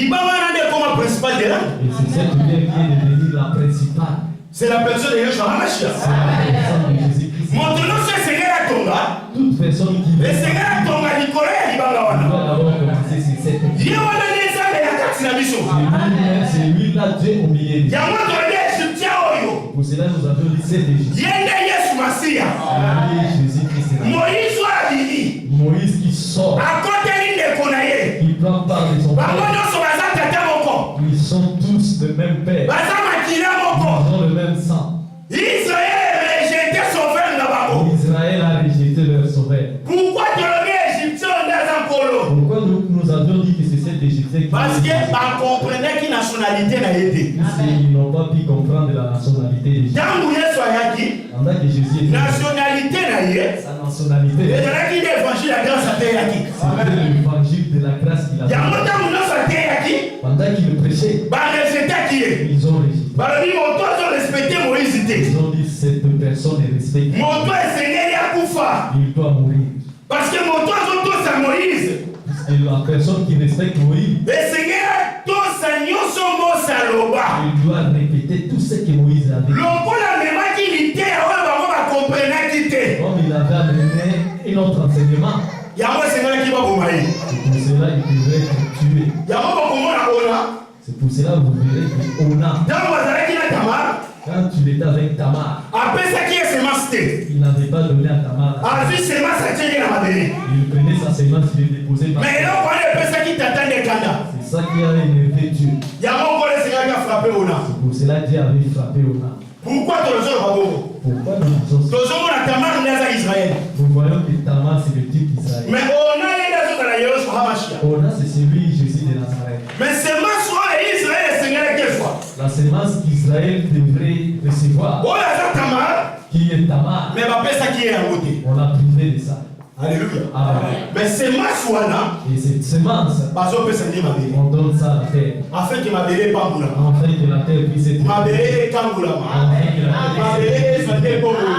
Speaker 3: c'est cette pierre qui est devenue la principale.
Speaker 2: C'est la personne de Yeshua HaMashiach.
Speaker 3: C'est la personne de Jésus-Christ.
Speaker 2: Maintenant, c'est Seigneur Tonga.
Speaker 3: Toute personne qui
Speaker 2: Le Seigneur Tonga Nicolas Libanga.
Speaker 3: doit d'abord commencer sur cette pierre. C'est lui là Dieu au milieu de nous. Pour cela, nous avons dit cet Égyptien. Jésus-Christ est là. Moïse qui sort, qui prend part de son père. Ils sont tous le même père. Ils ont le même sang.
Speaker 2: Israël rejeté sauveur là-bas.
Speaker 3: Israël a rejeté leur sauveur.
Speaker 2: Pourquoi tu le Égyptien dans un polo?
Speaker 3: Pourquoi nous avions dit que c'est cet Égyptien qui...
Speaker 2: Parce qu'on comprenait quelle nationalité n'a été.
Speaker 3: Ils n'ont pas pu comprendre la nationalité d'Égypte. Pendant que Jésus est
Speaker 2: Nationalité n'a été.
Speaker 3: sa nationalité,
Speaker 2: Et de là qu'il est évangile la grâce à terre qui.
Speaker 3: c'était l'évangile de la grâce qu'il a fait. Pendant qu'il prêchait, ils ont rejeté. Ils ont dit cette personne est respectée. Il doit mourir.
Speaker 2: Parce que mon toit c'est Moïse.
Speaker 3: Et la personne qui respecte Moïse,
Speaker 2: Le Seigneur, tout Seigneur, son mot saloba.
Speaker 3: il doit répéter tout ce que Moïse a dit.
Speaker 2: L'oncle même qui était, on va comprendre qui était.
Speaker 3: Comme il avait amené un autre enseignement,
Speaker 2: Il y a un Seigneur qui va vous marier.
Speaker 3: c'est pour cela qu'il devrait être tué.
Speaker 2: Il y a un comment on a.
Speaker 3: C'est pour cela que vous verrez qu'on a,
Speaker 2: Dans le Wazara qui est Tamar,
Speaker 3: quand tu étais avec Tamar,
Speaker 2: après ça qui est semence.
Speaker 3: il n'avait pas donné à Tamar.
Speaker 2: Avec semence, ça tient dans la bénie.
Speaker 3: Il prenait sa semence, il le déposait par
Speaker 2: Mais là, on va aller ça qui t'attend des canards.
Speaker 3: C'est ça qui a énervé Dieu.
Speaker 2: Il y a un le Seigneur qui a frappé au nom.
Speaker 3: C'est pour cela que Dieu avait frappé au nom.
Speaker 2: Pourquoi tu le sors pas beau?
Speaker 3: Pourquoi nous disons ça?
Speaker 2: Tu le sors à Tamar, on est à Israël.
Speaker 3: Nous voyons que Tamar, c'est le type d'Israël.
Speaker 2: Mais on a les autres dans la Yeshua HaMashiach.
Speaker 3: Ona, c'est celui Jésus de Nazareth.
Speaker 2: Mais semence, on est Israël, le Seigneur qui est soit.
Speaker 3: La semence qu'Israël devrait recevoir,
Speaker 2: On a Tamar,
Speaker 3: qui est Tamar,
Speaker 2: mais pas ça qui est à côté.
Speaker 3: on l'a privé de ça.
Speaker 2: Alléluia.
Speaker 3: Amen.
Speaker 2: Mais semence, on a.
Speaker 3: Et cette semence,
Speaker 2: Parce qu'on peut s'en ma bénie.
Speaker 3: on donne ça à la terre.
Speaker 2: Afin que ma bénie pas moula.
Speaker 3: Afin que la terre puisse être.
Speaker 2: Ma bénie est kangoula.
Speaker 3: Afin que la
Speaker 2: Ma
Speaker 3: terre
Speaker 2: bénie est santé pour vous.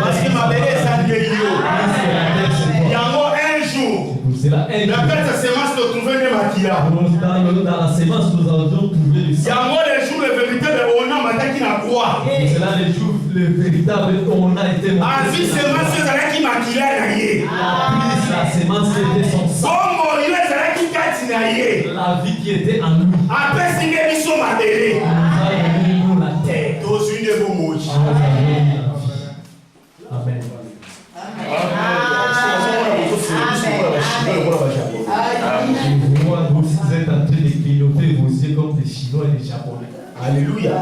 Speaker 2: Parce que ma bénie est santé
Speaker 3: puisse
Speaker 2: pour
Speaker 3: être.
Speaker 2: Il y a encore un jour.
Speaker 3: Pour cela,
Speaker 2: La perte de semence de trouver des maquillards.
Speaker 3: dans la semence, nous avons trouvé le
Speaker 2: Il y
Speaker 3: sang.
Speaker 2: a encore les jours de vérité de on a matin qui n'a croix.
Speaker 3: Pour cela, les jours, le véritable, on a été
Speaker 2: Ah, si semence, c'est là qui maquillait naïe.
Speaker 3: La semence qui était son sang.
Speaker 2: Comme il est là qui casse naïe.
Speaker 3: La vie qui était en nous.
Speaker 2: Après, c'est que nous sommes à béni.
Speaker 3: Nous a donné nous la terre.
Speaker 2: Tous une de vos mots.
Speaker 3: On nous a donné la vie. Amen. Je vois vous êtes en train de clignoter vos yeux comme des Chinois et des Japonais.
Speaker 2: Alléluia.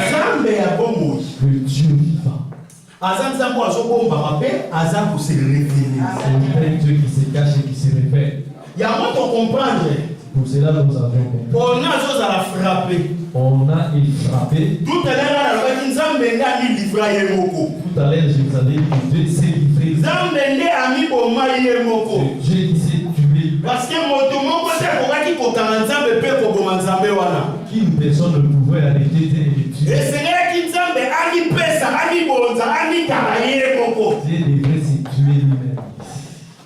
Speaker 2: Zambe ya bomo.
Speaker 3: Le Dieu vivant.
Speaker 2: Azam zambo azobomba mabe azam pour se révéler.
Speaker 3: C'est un Dieu qui se cache et qui se révèle.
Speaker 2: Il y a moi pour comprendre.
Speaker 3: Pour cela, nous avons compris.
Speaker 2: On a chose à la frapper.
Speaker 3: On a frappé.
Speaker 2: Tout à l'heure, on a Zambe n'a livré yemoko.
Speaker 3: Tout à l'heure, je vous avais dit que Dieu s'est livré.
Speaker 2: Zambe n'a ami boma yemoko.
Speaker 3: Dieu qui s'est tué.
Speaker 2: Parce que moto moko te kokaki kokanga Nzambe pe koboma Nzambe wana.
Speaker 3: Qu'une personne ne pouvait arrêter de le tuer.
Speaker 2: Et Seigneur qui Nzambe ami pesa, ami bonza, ami kaba yemoko.
Speaker 3: Dieu devrait se tuer lui-même.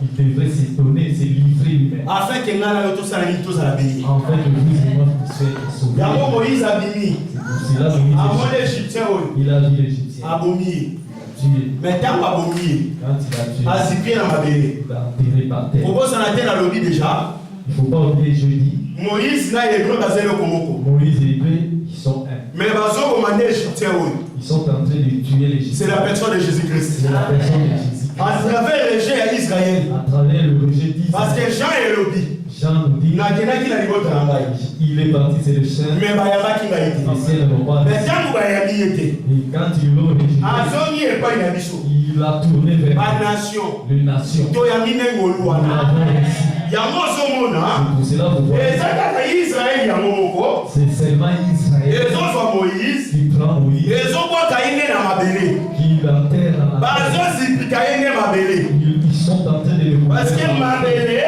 Speaker 3: Il devrait s'étonner, se livrer lui-même.
Speaker 2: Afin que ngana yo tosala nini tozala béni.
Speaker 3: En fait, que vous et moi puissions être sauvés.
Speaker 2: Yango Moïse abimi.
Speaker 3: C'est pour cela que
Speaker 2: Amon l'Égyptien oyo.
Speaker 3: il a vu l'Égyptien.
Speaker 2: Abomi.
Speaker 3: Tué.
Speaker 2: Mais tant abomi.
Speaker 3: Quand il a tué,
Speaker 2: Azipi na mabele.
Speaker 3: il a enterré par terre.
Speaker 2: Pour ça na te na lobi déjà.
Speaker 3: Il ne faut pas oublier jeudi.
Speaker 2: Moïse na yebro bazelo komoko.
Speaker 3: Moïse et Hébreu, ils sont un.
Speaker 2: Mais bazo komande Égyptien oyo.
Speaker 3: Ils sont en train de tuer l'Égyptien.
Speaker 2: C'est la personne de Jésus-Christ.
Speaker 3: C'est la personne de Jésus.
Speaker 2: À travers le rejet à Israël.
Speaker 3: À travers le rejet d'Israël.
Speaker 2: Parce que Jean est lobi.
Speaker 3: Jean nous dit
Speaker 2: Nakenaki na libota na ngai.
Speaker 3: il est parti, c'est le chien.
Speaker 2: Mais bayabaki ngai te.
Speaker 3: Les ciels n'ont pas.
Speaker 2: Mais tant bayaki ete.
Speaker 3: Et quand ils l'ont rejeté,
Speaker 2: Azongi epai na biso.
Speaker 3: il a tourné vers
Speaker 2: Ba nation.
Speaker 3: les nations.
Speaker 2: To yangi ngolu
Speaker 3: Nous
Speaker 2: wana.
Speaker 3: l'avons ici.
Speaker 2: Yango zomona.
Speaker 3: C'est pour cela que vous voyez.
Speaker 2: Ezaka Israël yango moko.
Speaker 3: C'est seulement Israël
Speaker 2: Ezozwa Moïse.
Speaker 3: qui prend Moïse,
Speaker 2: Ezobwaka ye nde na mabele.
Speaker 3: qui l'enterre dans la terre.
Speaker 2: Bazozipika ye nde mabele.
Speaker 3: Ils sont en train de le
Speaker 2: Parce que
Speaker 3: couvrir dans la terre.
Speaker 2: mabele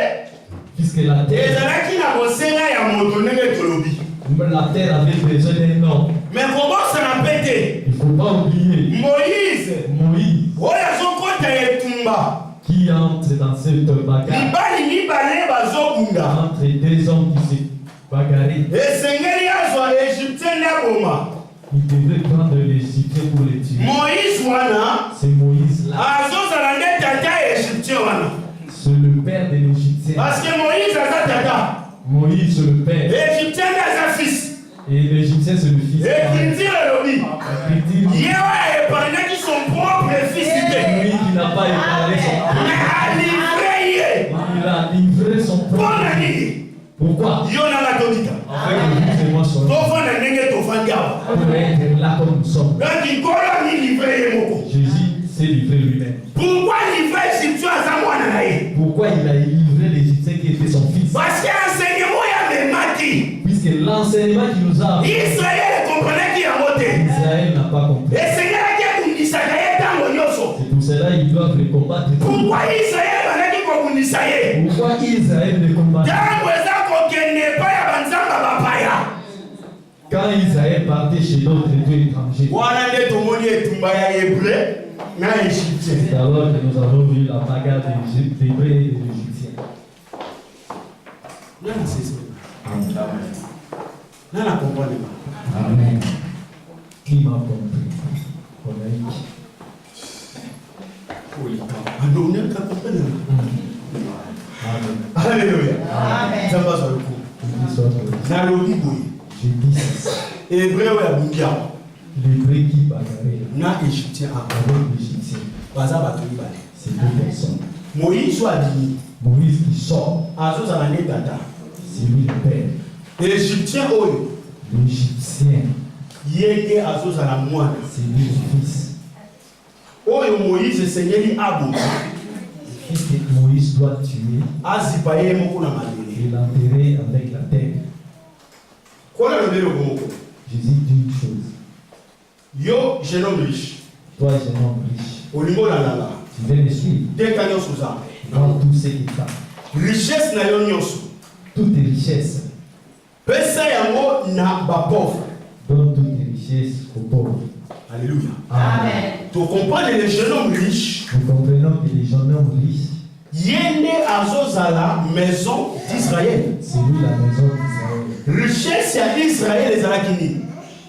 Speaker 3: Puisque la terre,
Speaker 2: ezalaki na kosenga ya moto ndenge tolobi.
Speaker 3: la terre avait besoin d'un homme.
Speaker 2: Mais kobosana mpe te.
Speaker 3: Il ne faut pas oublier
Speaker 2: Moïse
Speaker 3: Moïse
Speaker 2: oyo azokota etumba.
Speaker 3: qui entre dans cette bagarre
Speaker 2: Mibali mibale bazobunda.
Speaker 3: entre deux hommes qui se bagarraient.
Speaker 2: Esengeli azwa Égyptien ndaboma.
Speaker 3: Il devait prendre l'Égyptien pour le tuer.
Speaker 2: Moïse wana
Speaker 3: C'est Moïse là.
Speaker 2: azozala nde tata ya Égyptien wana.
Speaker 3: C'est le père de l'Égyptien.
Speaker 2: Parce que Moïse aza tata.
Speaker 3: Moïse, c'est le père.
Speaker 2: Égyptien nde aza fils.
Speaker 3: Et l'Égyptien, c'est le fils.
Speaker 2: Ekindi elobi.
Speaker 3: L'Égyptien,
Speaker 2: Ye oyo epargnaki son propre fils te.
Speaker 3: lui qui n'a pas épargné son
Speaker 2: Mais alivre ye.
Speaker 3: il a livré son propre.
Speaker 2: Mpona nini?
Speaker 3: Pourquoi?
Speaker 2: Yo nanga tobika.
Speaker 3: Afin que vous et moi soyons
Speaker 2: Tofanda ndenge tofandi awa.
Speaker 3: pour être là comme nous sommes.
Speaker 2: Donc nkolo ni livre ye moko.
Speaker 3: Jésus s'est livré lui-même.
Speaker 2: Pourquoi livre Égyptien aza mwana na ye?
Speaker 3: Pourquoi il a livré l'Égyptien qui était son fils?
Speaker 2: Parce que enseignement ya memaki.
Speaker 3: Puisque l'enseignement qui nous a appris,
Speaker 2: Israël comprenaki yango te.
Speaker 3: Israël n'a pas compris.
Speaker 2: Esengelaki akundisaka ye ntango nyonso.
Speaker 3: C'est pour cela qu'ils doivent le combattre.
Speaker 2: Pourquoi Israël bazaki kokundisa ye?
Speaker 3: Pourquoi Israël le combat?
Speaker 2: Ntango eza kokende epai ya banzamba bapaya.
Speaker 3: Quand Israël partait chez d'autres dieux étrangers,
Speaker 2: Wana nde tomoni etumba ya Hébreu na Égyptien.
Speaker 3: c'est alors que nous avons vu la bagarre des Hébreux et des Égyptiens.
Speaker 2: Nana sisi. Nana comprendre pas.
Speaker 3: Amen. Qui m'a compris? Konaïki.
Speaker 2: Ando naka comprendre.
Speaker 3: Amen.
Speaker 2: Alléluia.
Speaker 1: Amen.
Speaker 2: Nzamba za luku.
Speaker 3: Qu'il soit glorifié.
Speaker 2: Na lobi boye.
Speaker 3: Je dis ça.
Speaker 2: Hébreu ya bungia.
Speaker 3: L'Hébreu qui bagarrait
Speaker 2: Na Égyptien a.
Speaker 3: avec l'Égyptien,
Speaker 2: Baza bato mibale.
Speaker 3: c'est deux personnes.
Speaker 2: Moïse adini.
Speaker 3: Moïse qui sort,
Speaker 2: Azozala nde tata.
Speaker 3: c'est lui le père.
Speaker 2: Égyptien oyo.
Speaker 3: L'Égyptien,
Speaker 2: Ye nde azozala mwana.
Speaker 3: c'est lui le fils.
Speaker 2: Oyo Moïse esengeli aboma.
Speaker 3: Le fils que Moïse doit tuer
Speaker 2: Azipa ye moko na mabele.
Speaker 3: et l'enterrer avec la terre.
Speaker 2: Kona lobelo komoko.
Speaker 3: Jésus dit une chose.
Speaker 2: Yo jeune homme riche.
Speaker 3: Toi, jeune homme riche,
Speaker 2: Olingo la lala.
Speaker 3: tu viens me suivre
Speaker 2: Teka nyonso za.
Speaker 3: dans tout ce qui t'a.
Speaker 2: Richesse na yo nyonso.
Speaker 3: Toutes tes richesses,
Speaker 2: Pesa yango na ba pauvre.
Speaker 3: donne toutes tes richesses aux pauvres.
Speaker 2: Alléluia.
Speaker 1: Amen.
Speaker 2: Tu comprends les jeunes hommes riches.
Speaker 3: Nous comprenons que les jeunes hommes riches,
Speaker 2: Yende azozala maison d'Israël.
Speaker 3: c'est lui la maison d'Israël.
Speaker 2: Richesse ya Israël ezalaki nini?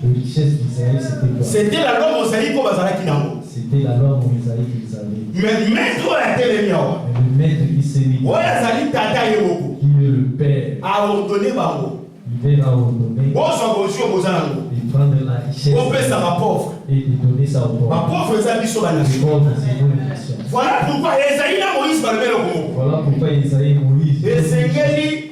Speaker 3: Les richesses d'Israël, c'était quoi?
Speaker 2: C'était la loi mosaïque ko bazalaki nango.
Speaker 3: C'était la loi mosaïque qu'ils avaient.
Speaker 2: Mais maître oyo atelemi awa.
Speaker 3: Mais le maître qui s'est mis,
Speaker 2: Oyo azali tata ye moko.
Speaker 3: qui est le père,
Speaker 2: Aordonne bango.
Speaker 3: il vient à ordonner
Speaker 2: Bozwa kozwi okoza nango.
Speaker 3: de prendre la richesse
Speaker 2: Opesa ba pauvre.
Speaker 3: et de donner ça aux
Speaker 2: Ba
Speaker 3: pauvres.
Speaker 2: pauvre eza biso ba
Speaker 3: Les
Speaker 2: nation.
Speaker 3: pauvres, c'est nous les nations.
Speaker 2: Voilà pourquoi ezali na Moïse balobelo komoko.
Speaker 3: Voilà pourquoi Isaïe et Moïse,
Speaker 2: Esengeli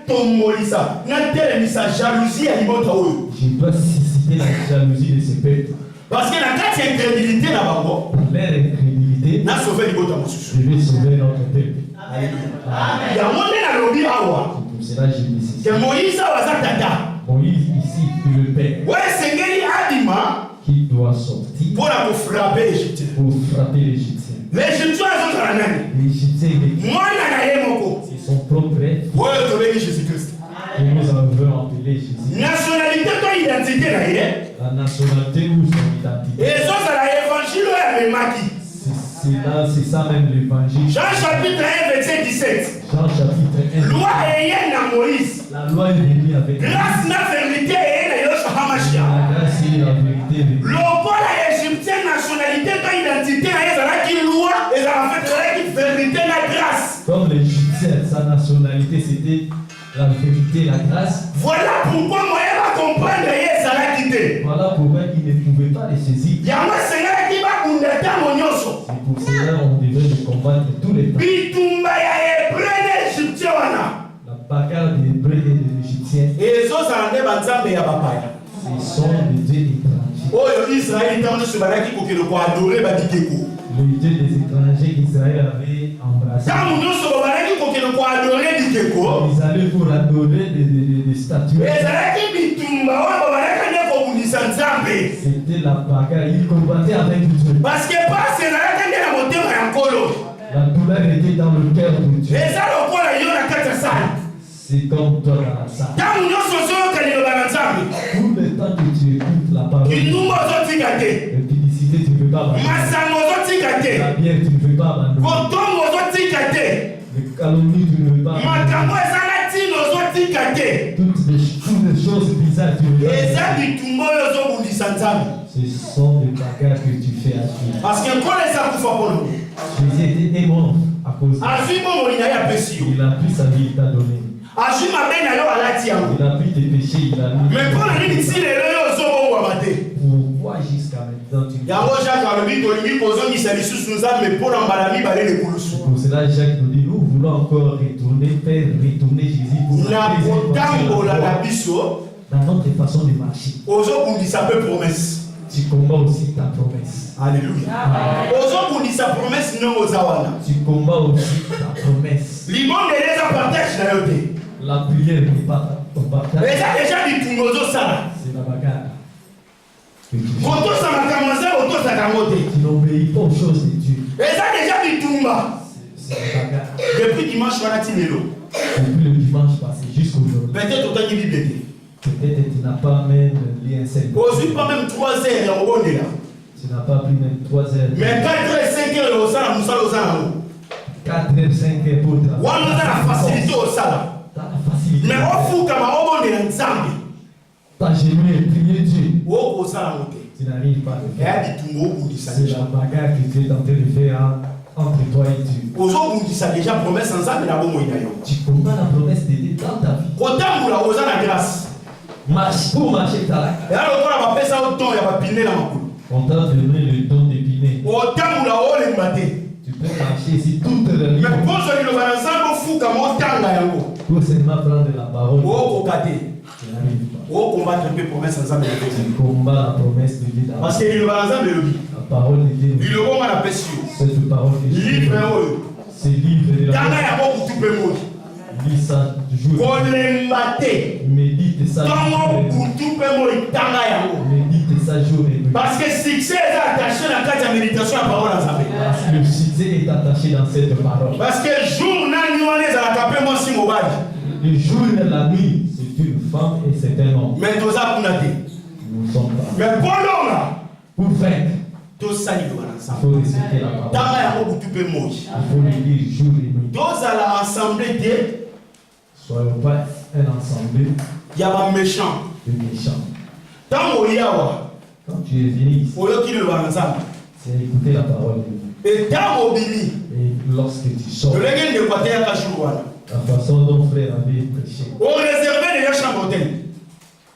Speaker 2: natombolisa natelemisa jalousie ya libota oyo.
Speaker 3: je dois susciter la jalousie de ce peuple.
Speaker 2: Parce que na kati ya incrédulité na bango
Speaker 3: Par leur incrédulité,
Speaker 2: na sauver libota mosusu.
Speaker 3: je vais sauver notre peuple.
Speaker 1: Amen.
Speaker 2: Yango nde nalobi awa
Speaker 3: C'est pour cela que je dis ceci.
Speaker 2: ke Moïse awa aza tata
Speaker 3: Moïse ici, le père,
Speaker 2: oyo esengeli adima
Speaker 3: qui doit sortir
Speaker 2: mpona kofrape Égyptien.
Speaker 3: pour frapper l'Égyptien.
Speaker 2: L'Égyptien azozala nani?
Speaker 3: L'Égyptien,
Speaker 2: Mwana na ye moko
Speaker 3: c'est son propre être
Speaker 2: oyo tobengi Jésus-Christ.
Speaker 3: que nous avons appelé Jésus.
Speaker 2: Nationalité to identité na ye
Speaker 3: La nationalité ou son identité,
Speaker 2: ezozala évangile oyo amemaki.
Speaker 3: C'est ça même l'évangile.
Speaker 2: Jean chapitre 1, verset 17.
Speaker 3: Jean chapitre 1.
Speaker 2: Loi ayant à Moïse.
Speaker 3: La loi est venue avec
Speaker 2: Grâce na vérité et Yoshua Hamashiach.
Speaker 3: la grâce et la vérité.
Speaker 2: Lokola égyptien nationalité ta identité ezala ki loi ezala fait ezala ki vérité na grâce.
Speaker 3: Comme l'Égyptien, sa nationalité c'était la vérité, la grâce.
Speaker 2: Voilà pourquoi moi va comprendre ezala quitté.
Speaker 3: Voilà pourquoi il ne pouvait pas les saisir.
Speaker 2: Yango sengala ki ba kundeta monyoso.
Speaker 3: C'est pour cela qu'on devait le combattre tous les temps.
Speaker 2: Bitumba ya hébreu égyptien wana.
Speaker 3: La bagarre des Hébreux et des Égyptiens,
Speaker 2: ezozala nde banzambe ya bapaya.
Speaker 3: ce sont des dieux étrangers.
Speaker 2: Oyo Israël ntango nyonso bazalaki kokende koadore babikeko.
Speaker 3: Le dieu des étrangers qu'Israël avait embrassé.
Speaker 2: Ntango nyonso bazalaki kokende koadore bikeko.
Speaker 3: Ils allaient pour adorer des statues.
Speaker 2: ezalaki bitumba oyo bazalaki nde kobundisa nzambe.
Speaker 3: C'était la bagarre. Ils combattaient avec Dieu.
Speaker 2: Parce que pasi ezalaki nde na motema ya nkolo.
Speaker 3: La douleur était dans le cœur de Dieu.
Speaker 2: eza lokola yo na kati ya sala.
Speaker 3: C'est comme toi dans la salle.
Speaker 2: ntango nyonso ozoyoka liloba na nzambe
Speaker 3: Tout le temps que tu écoutes la parole,
Speaker 2: kinumba ozotika te,
Speaker 3: la publicité, tu ne peux pas abandonner.
Speaker 2: masango ozotika te,
Speaker 3: La bière, tu ne peux pas abandonner.
Speaker 2: kotongo ozotika te,
Speaker 3: Les calomnies, tu ne peux pas abandonner.
Speaker 2: makambo ezala ntina ozotika te.
Speaker 3: Toutes les choses bizarres, tu ne peux pas
Speaker 2: eza
Speaker 3: abandonner.
Speaker 2: bitumba oyo ozobundisa nzambe.
Speaker 3: Ce sont des bagarres que tu fais à Dieu.
Speaker 2: parce que nkolo eza kufa mpona mo
Speaker 3: Jésus était mort à cause de ça.
Speaker 2: azwi bomoi na ye apesi yo,
Speaker 3: Il a pris sa vie, il t'a donné.
Speaker 2: azwi mabe na yo alati yango.
Speaker 3: Il a pris tes péchés, il a mis.
Speaker 2: me mpona nini ti lelo yo ozobongwama te.
Speaker 3: Pourquoi jusqu'à maintenant tu
Speaker 2: yango jacques alobi tolingi kozongisa lisusu nzambe mpona mbala mibale lekulusu.
Speaker 3: Pour cela, Jacques nous dit, nous voulons encore retourner, faire retourner Jésus pour
Speaker 2: na kotambola na biso
Speaker 3: dans notre façon de marcher.
Speaker 2: ozobundisa mpe promese.
Speaker 3: Tu combats aussi ta promesse.
Speaker 2: Alléluia. ozobundisa promese ndenge oza wana.
Speaker 3: Tu combats aussi ta promesse.
Speaker 2: libondeli eza partage na yo te.
Speaker 3: La prière n'est pas ton partage,
Speaker 2: eza deja bitumba ozosala.
Speaker 3: c'est la bagarre. Que tu fais.
Speaker 2: kotosa makambo nzambe otosaka yango te.
Speaker 3: Tu n'obéis pas aux choses de Dieu.
Speaker 2: eza deja bitumba.
Speaker 3: C'est la bagarre.
Speaker 2: depuis dimanche wana ti lelo
Speaker 3: Depuis le dimanche passé jusqu'aujourd'hui.
Speaker 2: peut-être otangi bible te.
Speaker 3: Peut-être tu n'as pas même lu un seul.
Speaker 2: ozwi pas même 3 heures ya kobondela.
Speaker 3: Tu n'as pas pris même 3 heures.
Speaker 2: mais 4 heures 5 heures ya osala mosala oza nango.
Speaker 3: 4 heures, 5 heures pour travailler.
Speaker 2: wana oza na facilité osala.
Speaker 3: Dans la facilité.
Speaker 2: mais ofukama obondela nzambe
Speaker 3: T'as gêné et prié Dieu.
Speaker 2: okosala yango te.
Speaker 3: Tu n'arrives pas à le faire.
Speaker 2: eya bitumba obundisa
Speaker 3: C'est
Speaker 2: deja.
Speaker 3: la bagarre que tu es en train de faire entre toi et Dieu.
Speaker 2: ozobundisa deja promese nzambe na bomoi na yo.
Speaker 3: Tu combats la promesse de Dieu dans ta vie.
Speaker 2: kotambola oza na grâce.
Speaker 3: Marche pour marcher ta life.
Speaker 2: eya lokola bapesa yo ton ya bapine na makolo.
Speaker 3: On t'a donné le don d'épiner.
Speaker 2: otambola olemba te.
Speaker 3: Tu peux marcher ici toute la
Speaker 2: me
Speaker 3: vie.
Speaker 2: poso liloba na nzambe ofukama otanga yango.
Speaker 3: Pour seulement prendre la parole.
Speaker 2: okoka te.
Speaker 3: Tu n'arrives pas.
Speaker 2: okombatre mpe promese ya nzambe na yo.
Speaker 3: Tu combats la promesse de Dieu dans
Speaker 2: parce
Speaker 3: ta
Speaker 2: que
Speaker 3: vie.
Speaker 2: liloba na nzambe elobi
Speaker 3: La parole de Dieu.
Speaker 2: liloba nga napesi yo.
Speaker 3: Cette parole de Dieu.
Speaker 2: livre oyo
Speaker 3: Ce livre de la
Speaker 2: tanga yango kutu mpe moi.
Speaker 3: lis ça jour.
Speaker 2: kolemba te.
Speaker 3: Médite ça jour
Speaker 2: ntango
Speaker 3: et nuit.
Speaker 2: kutu mpe moi tanga yango.
Speaker 3: Médite ça jour et nuit.
Speaker 2: parce que succès eza attaché na kati ya méditation ya parole ya nzambe.
Speaker 3: Parce que le succès est attaché dans cette parole.
Speaker 2: parce que jour nani wana ezalaka mpe mwasi mobali.
Speaker 3: Le jour et la nuit, c'est une femme et c'est un homme.
Speaker 2: mais toza kuna te.
Speaker 3: Nous ne sommes pas.
Speaker 2: mais polonga
Speaker 3: Pour vaincre,
Speaker 2: tosali liloba na
Speaker 3: il
Speaker 2: nzambe.
Speaker 3: faut réciter la parole.
Speaker 2: tanga yango kutu mpe moi.
Speaker 3: Il faut le lire jour et nuit.
Speaker 2: tozala ensemble te
Speaker 3: Soyons pas un ensemble
Speaker 2: ya baméchant.
Speaker 3: de méchants.
Speaker 2: ntango oyawa
Speaker 3: Quand tu es venu ici,
Speaker 2: oyoki liloba na nzambe.
Speaker 3: c'est écouter la parole de Dieu.
Speaker 2: etango obimi
Speaker 3: Et lorsque tu sors,
Speaker 2: lolenge ndeko ateyaka jour wana
Speaker 3: la façon dont frère avait prêché,
Speaker 2: oreserve deja chambre hotel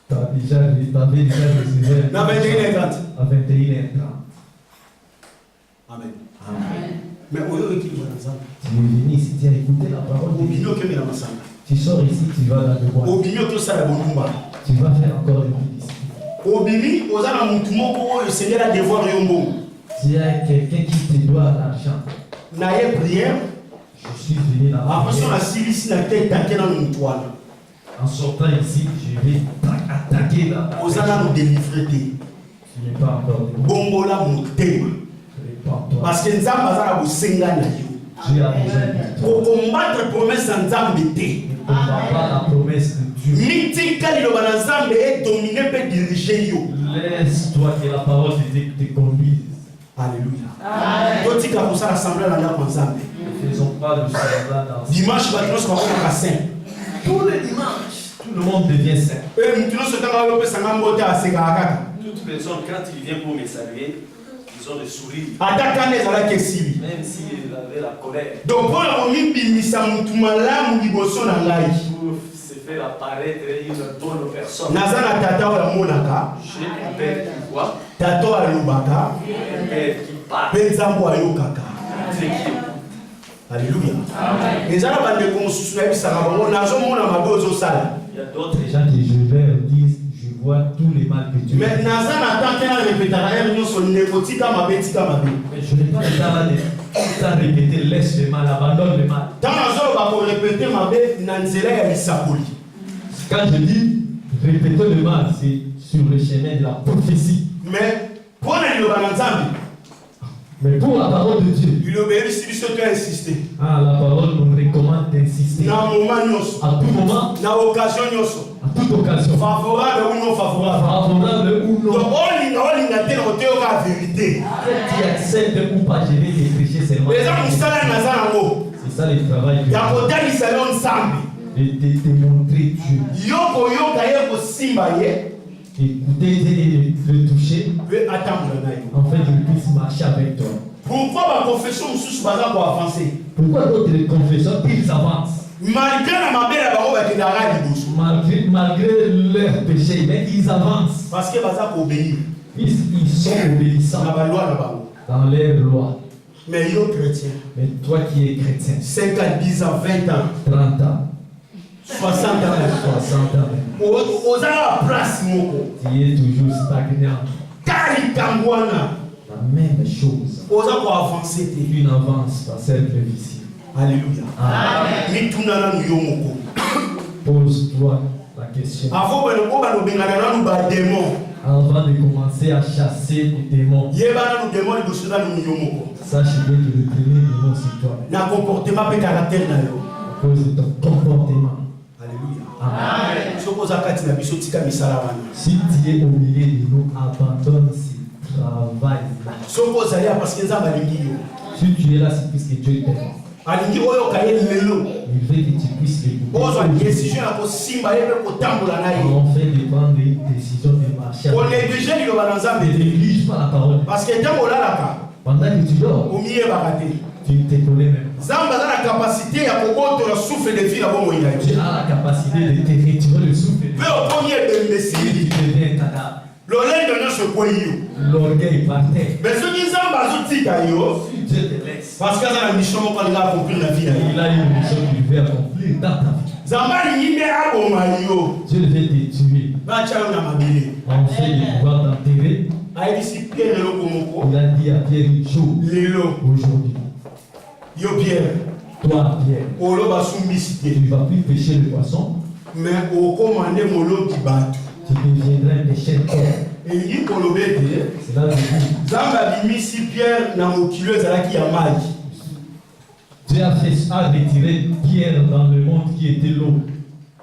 Speaker 3: t'avais déjà réservé
Speaker 2: na 21h30.
Speaker 3: à 21h30.
Speaker 2: amen. mais oyoki liloba na nzambe
Speaker 3: Tu es venu ici, tu as écouté la parole de
Speaker 2: obimi
Speaker 3: Dieu.
Speaker 2: okende na masanga.
Speaker 3: Tu sors ici, tu vas dans le bois.
Speaker 2: obimi otosala bolumba.
Speaker 3: Tu vas faire encore des publicités.
Speaker 2: obimi oza na mutu moko oyo seigneur adevoir yo mbongo.
Speaker 3: Tu as quelqu'un qui te doit l'argent.
Speaker 2: na ye prière
Speaker 3: Je suis venu dans la
Speaker 2: après so
Speaker 3: prière.
Speaker 2: nasilisi na te take nano mutu wana.
Speaker 3: En sortant ici, je vais attaquer la
Speaker 2: oza nano délivre te.
Speaker 3: Tu n'es pas encore libre.
Speaker 2: bongola motema.
Speaker 3: Répands-toi.
Speaker 2: parce que nzambe aza na bosenga na yo.
Speaker 3: Dieu a besoin de toi.
Speaker 2: kokombattre promese ya nzambe te.
Speaker 3: Ne combat pas la promesse de Dieu.
Speaker 2: mitika liloba na nzambe edomine mpe dirige yo.
Speaker 3: Laisse-toi que la parole de Dieu te conduise.
Speaker 2: Alléluia. totika totika kosala assemblée na ndako nzambe.
Speaker 3: Ne faisons pas de semblant dans
Speaker 2: Dimanche bato nyonso bakomaka saint.
Speaker 3: tous les dimanches. Tout le monde devient saint.
Speaker 2: Mutu nyonso ntango ayopesanga mbote asekaka kaka.
Speaker 4: Toute personne, quand il vient pour me saluer, ils ont le sourire.
Speaker 2: Ata kana ezalaki esili.
Speaker 4: Même s'il avait la colère.
Speaker 2: Donc mpo na komibimisa mutu malamu liboso na ngai.
Speaker 4: Pour se faire apparaître une bonne personne.
Speaker 2: Naza na tata oyo amonaka.
Speaker 4: J'ai un père qui voit,
Speaker 2: Tata oyo alobaka.
Speaker 4: un père qui parle,
Speaker 2: Mpe nzambo ayokaka.
Speaker 4: Dieu qui écoute.
Speaker 2: Alléluia. Eza na bandeko mosusu nayebisaka bango nazomona mabe ozosala.
Speaker 4: Il y a d'autres
Speaker 3: Les gens qui je leur dis, je vois tous les mal que tu
Speaker 2: Mais
Speaker 3: fais.
Speaker 2: naza na temps te na répétaka ere nyonso ndeko tika mabe tika mabe.
Speaker 3: Mais je n'ai pas le temps là de tout le temps répéter, laisse le mal, abandonne le mal.
Speaker 2: Ntango nazoloba korepete mabe na nzela ya lisakoli.
Speaker 3: Quand je dis répéter le mal, c'est sur le chemin de la prophétie.
Speaker 2: Mais mpo na liloba na nzambe
Speaker 3: Mais pour la parole de Dieu,
Speaker 2: liloba eyebisi biso to insiste
Speaker 3: la parole nous recommande d'insister
Speaker 2: na moment nyonso
Speaker 3: à tout moment,
Speaker 2: na occasion nyonso
Speaker 3: à toute occasion,
Speaker 2: favorable ou non favorable.
Speaker 3: favorable ou
Speaker 2: Donc
Speaker 3: non.
Speaker 2: olinga te na koteyoka la vérité.
Speaker 3: Que tu acceptes ou pas, je vais te prêcher seulement.
Speaker 2: eza mosala naza yango
Speaker 3: C'est ça le travail que
Speaker 2: ya kotalisa yo nzambe
Speaker 3: de te montrer Dieu.
Speaker 2: yo koyoka ye kosimba ye
Speaker 3: Écouter et le toucher,
Speaker 2: mpe atambola na yo.
Speaker 3: en fait, il puisse marcher avec toi.
Speaker 2: Pourquoi baconfession mosusu baza koavance
Speaker 3: Pourquoi d'autres confesseurs, ils avancent
Speaker 2: malgré na mabe na bango bakendaka liboso
Speaker 3: malgré leurs péchés, mais ils avancent.
Speaker 2: parce que baza koobéir
Speaker 3: Ils sont obéissants
Speaker 2: na baloi na bango.
Speaker 3: dans leurs lois.
Speaker 2: Mais yo chrétien
Speaker 3: Mais toi qui es chrétien,
Speaker 2: 5 ans 10 ans 20 ans
Speaker 3: 30 ans,
Speaker 2: 60 ans
Speaker 3: 60 ans,
Speaker 2: oza na place moko
Speaker 3: tu es toujours stagnant.
Speaker 2: ta likambo wana
Speaker 3: La même chose.
Speaker 2: oza koavance te.
Speaker 3: Tu n'avances pas, c'est difficile.
Speaker 2: Alléluia.
Speaker 3: Amen.
Speaker 2: mituna nanu yo moko
Speaker 3: Pose-toi la question.
Speaker 2: avant o balobengana nanu bademon
Speaker 3: Avant de commencer à chasser les démons,
Speaker 2: yeba nanu demon liboso nanu yo moko
Speaker 3: sache bien que le démon est démon sur toi
Speaker 2: na comportement mpe caractère na yo.
Speaker 3: à cause de ton comportement.
Speaker 2: Alléluia.
Speaker 3: Amen.
Speaker 2: soki oza kati na biso tika misala wana
Speaker 3: Si tu es au milieu de nous, abandonne ce travail-là.
Speaker 2: soki ozali ya parce que nzambe alingi yo
Speaker 3: Si tu es là, c'est puisque Dieu t'aime.
Speaker 2: alingi oyoka ye lelo
Speaker 3: Il veut que tu puisses
Speaker 2: ozwa
Speaker 3: l'écouter.
Speaker 2: décision ya kosimba ye mpe kotambola na ye
Speaker 3: En fait, de prendre une décision de marcher avec
Speaker 2: konéglige liloba na
Speaker 3: Dieu.
Speaker 2: nzambe
Speaker 3: Ne
Speaker 2: te
Speaker 3: néglige pas la parole.
Speaker 2: parce que ntango olalaka
Speaker 3: Pendant que tu dors,
Speaker 2: omiyebaka te.
Speaker 3: tu ne te connais même pas.
Speaker 2: nzambe aza na kapasité ya kobotola souffle de vie na bomoi na
Speaker 3: Tu
Speaker 2: yo
Speaker 3: as la capacité de te retirer le souffle.
Speaker 2: mpe okomi ebembesili
Speaker 3: Tu deviens cadavre.
Speaker 2: lolendo nyonso ekwei yo
Speaker 3: L'orgueil par terre.
Speaker 2: me soki nzambe azotika yo
Speaker 3: Si Dieu te laisse,
Speaker 2: parce que aza na mission moko alinga accomplir na vie na ye
Speaker 3: il a une mission qu'il veut accomplir dans ta vie.
Speaker 2: nzambe alingi nde aboma yo
Speaker 3: Dieu veut te tuer.
Speaker 2: batya yo na mabele
Speaker 3: En fait de pouvoir t'enterrer,
Speaker 2: ayebisi pierre eloko moko
Speaker 3: il a dit à Pierre une chose
Speaker 2: lelo
Speaker 3: aujourd'hui.
Speaker 2: yo pierre
Speaker 3: Toi, Pierre,
Speaker 2: oloba sumbisi
Speaker 3: tu
Speaker 2: te
Speaker 3: ne vas plus pêcher le poisson,
Speaker 2: me okoma nde moloki bato
Speaker 3: tu deviendras un pécheur.
Speaker 2: elingi koloba ete
Speaker 3: Cela veut dire
Speaker 2: nzambe abimisi pierre na mokili oyo ezalaki ya mai
Speaker 3: Dieu a retiré Pierre dans le monde qui était l'eau.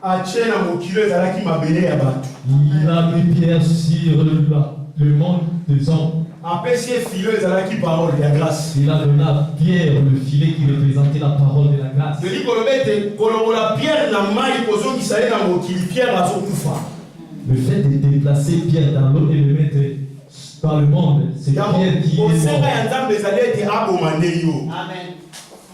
Speaker 2: atie na mokili oyo ezalaki mabele ya bato
Speaker 3: Il a mis Pierre sur le monde des hommes.
Speaker 2: apesi ye filo oyo ezalaki parole ya grâce
Speaker 3: Il a donné à Pierre le filet qui représentait la parole de la grâce.
Speaker 2: elingi koloba ete kolongola pierre na mai kozongisa ye na mokili pierre azokufa
Speaker 3: Le fait de déplacer Pierre dans l'eau et le mettre dans le monde, c'est Pierre qui est
Speaker 2: kosenga
Speaker 3: mort.
Speaker 2: ya nzambe ezali ete aboma nde yo
Speaker 1: Amen.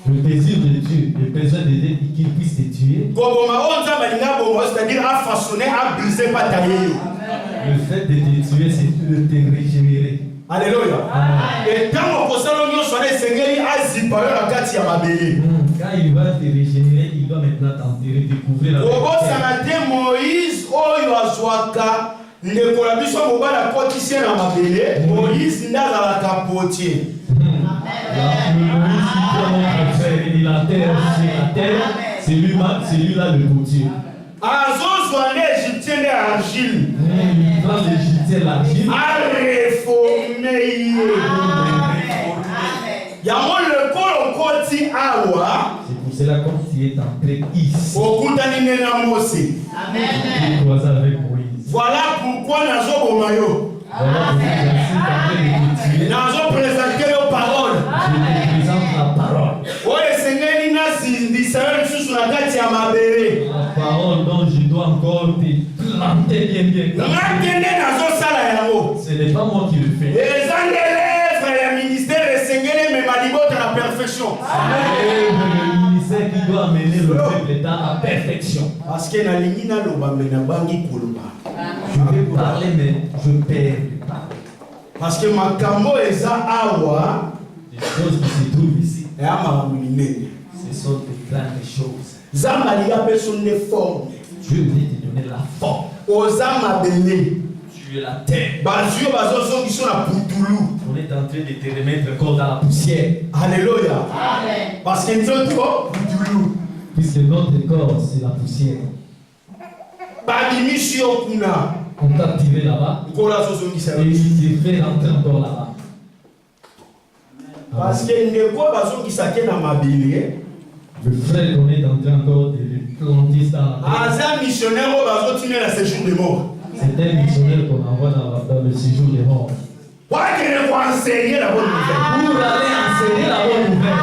Speaker 3: Le désir de Dieu, le besoin de Dieu qu'il puisse te tuer.
Speaker 2: koboma oyo nzambe alingi aboma c'est-à-dire afaçonne abrise pata ye yo
Speaker 3: Le fait de te tuer, c'est de te régénérer.
Speaker 2: alleluya etango kosala nyonso wana esengeli azipa yo na kati ya mabele
Speaker 3: Quand il va te régénérer, il doit maintenant t'enterrer, découvrir la
Speaker 2: kobosana te moïse oyo azwaka ndeko na biso mobali akotisi ye na mabele moïse nde azalaka potier
Speaker 3: Moïse qui prend notre frère, il enterre sur la terre, c'est lui-là le potier.
Speaker 2: azozwa nde égyptien nde argile
Speaker 3: Il prend l'Égyptien, l'argile,
Speaker 2: areforme ye yango lekolo okoti awa
Speaker 3: c'est pour cela comme tu es entré ici,
Speaker 2: okutani nde na mose
Speaker 3: tu croises avec Moïse.
Speaker 2: voilà pourquoi nazoboma yo
Speaker 3: Voilà pourquoi je suis en train de te tuer.
Speaker 2: nazopresente yo parole
Speaker 3: Je te bien. Ce n'est pas moi qui le fais. Le ministère qui doit amener le peuple à la perfection.
Speaker 2: Parce que na lingi na loba mena bangi koloba.
Speaker 3: Je vais parler mais je perds.
Speaker 2: Parce que makambo eza awa,
Speaker 3: les choses qui se trouvent ici,
Speaker 2: et ama minene.
Speaker 3: ce sont de grandes choses.
Speaker 2: Zamba liga personne de forme.
Speaker 3: Dieu veut te donner la forme.
Speaker 2: Ozama bene.
Speaker 3: Tu es la terre.
Speaker 2: Bazio bazo qui sont la putulu.
Speaker 3: On est en train de te remettre encore dans la poussière.
Speaker 2: Alléluia.
Speaker 1: Amen.
Speaker 2: Parce que nous autres putulu.
Speaker 3: Puisque notre corps c'est la poussière.
Speaker 2: Badimisio kuna.
Speaker 3: On t'a tiré là-bas.
Speaker 2: Kola soso qui
Speaker 3: Et
Speaker 2: s'est
Speaker 3: il s'est fait rentrer encore là-bas.
Speaker 2: Parce que ndeko bazo qui s'aké na mabele.
Speaker 3: Le frère qu'on est en train encore de planter dans la terre.
Speaker 2: Aza missionnaire au bazo tine la séjour de mort.
Speaker 3: C'est un missionnaire qu'on envoie dans le séjour des morts.
Speaker 2: Pour enseigner la bonne nouvelle.
Speaker 3: Pour aller enseigner la bonne nouvelle.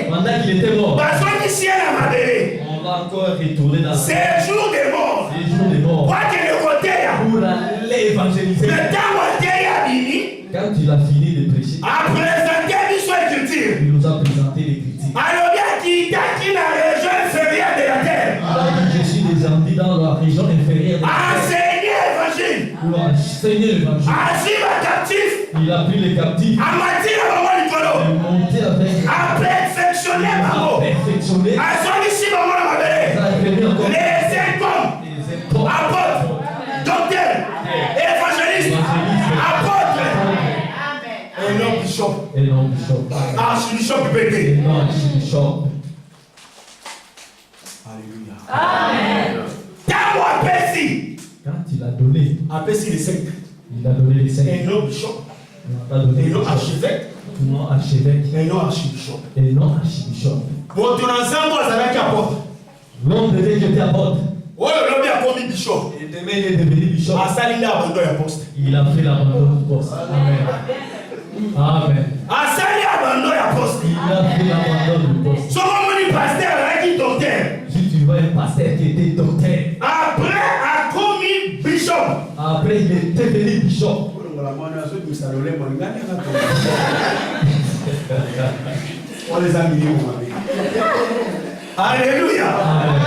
Speaker 3: Pendant qu'il était mort, on va encore retourner dans le
Speaker 2: séjour des morts.
Speaker 3: séjour des morts. Pour aller évangéliser. Quand il a fini de prêcher, il nous a présenté les critiques. Il a dit, je suis descendu dans la région inférieure de la terre pour enseigner l'évangile. Il a pris les captifs. Il est monté avec perfectionné. Il a révélé encore les
Speaker 2: Apôtres, docteurs, évangélistes, apôtres, et non bishop,
Speaker 3: et non bishop.
Speaker 2: archbishop pété.
Speaker 3: Et non archbishop.
Speaker 2: Alléluia.
Speaker 1: Amen.
Speaker 3: Quand il a donné,
Speaker 2: Apesi les 5.
Speaker 3: il a donné les 5.
Speaker 2: Et non bishop,
Speaker 3: Il n'a pas donné
Speaker 2: et non
Speaker 3: bishop.
Speaker 2: archevêque,
Speaker 3: Non archevêque.
Speaker 2: et non archbishop.
Speaker 3: Et non archbishop.
Speaker 2: Bon, ton ensemble, ça va être apôtre.
Speaker 3: L'homme devait jeter apôtre.
Speaker 2: Oh, l'homme a commis bishop.
Speaker 3: Et demain il est devenu bishop.
Speaker 2: À Salinda, abandon et poste.
Speaker 3: Il a fait l'abandon du poste. Amen. Amen.
Speaker 2: À Salinda, abandon et poste.
Speaker 3: Il a fait l'abandon du poste.
Speaker 2: Son homme pasteur, qui docteur.
Speaker 3: Si tu vois un pasteur qui était docteur,
Speaker 2: Après, a commis bishop.
Speaker 3: après il est devenu bishop.
Speaker 2: On les a mis où? Alléluia.
Speaker 3: Amen.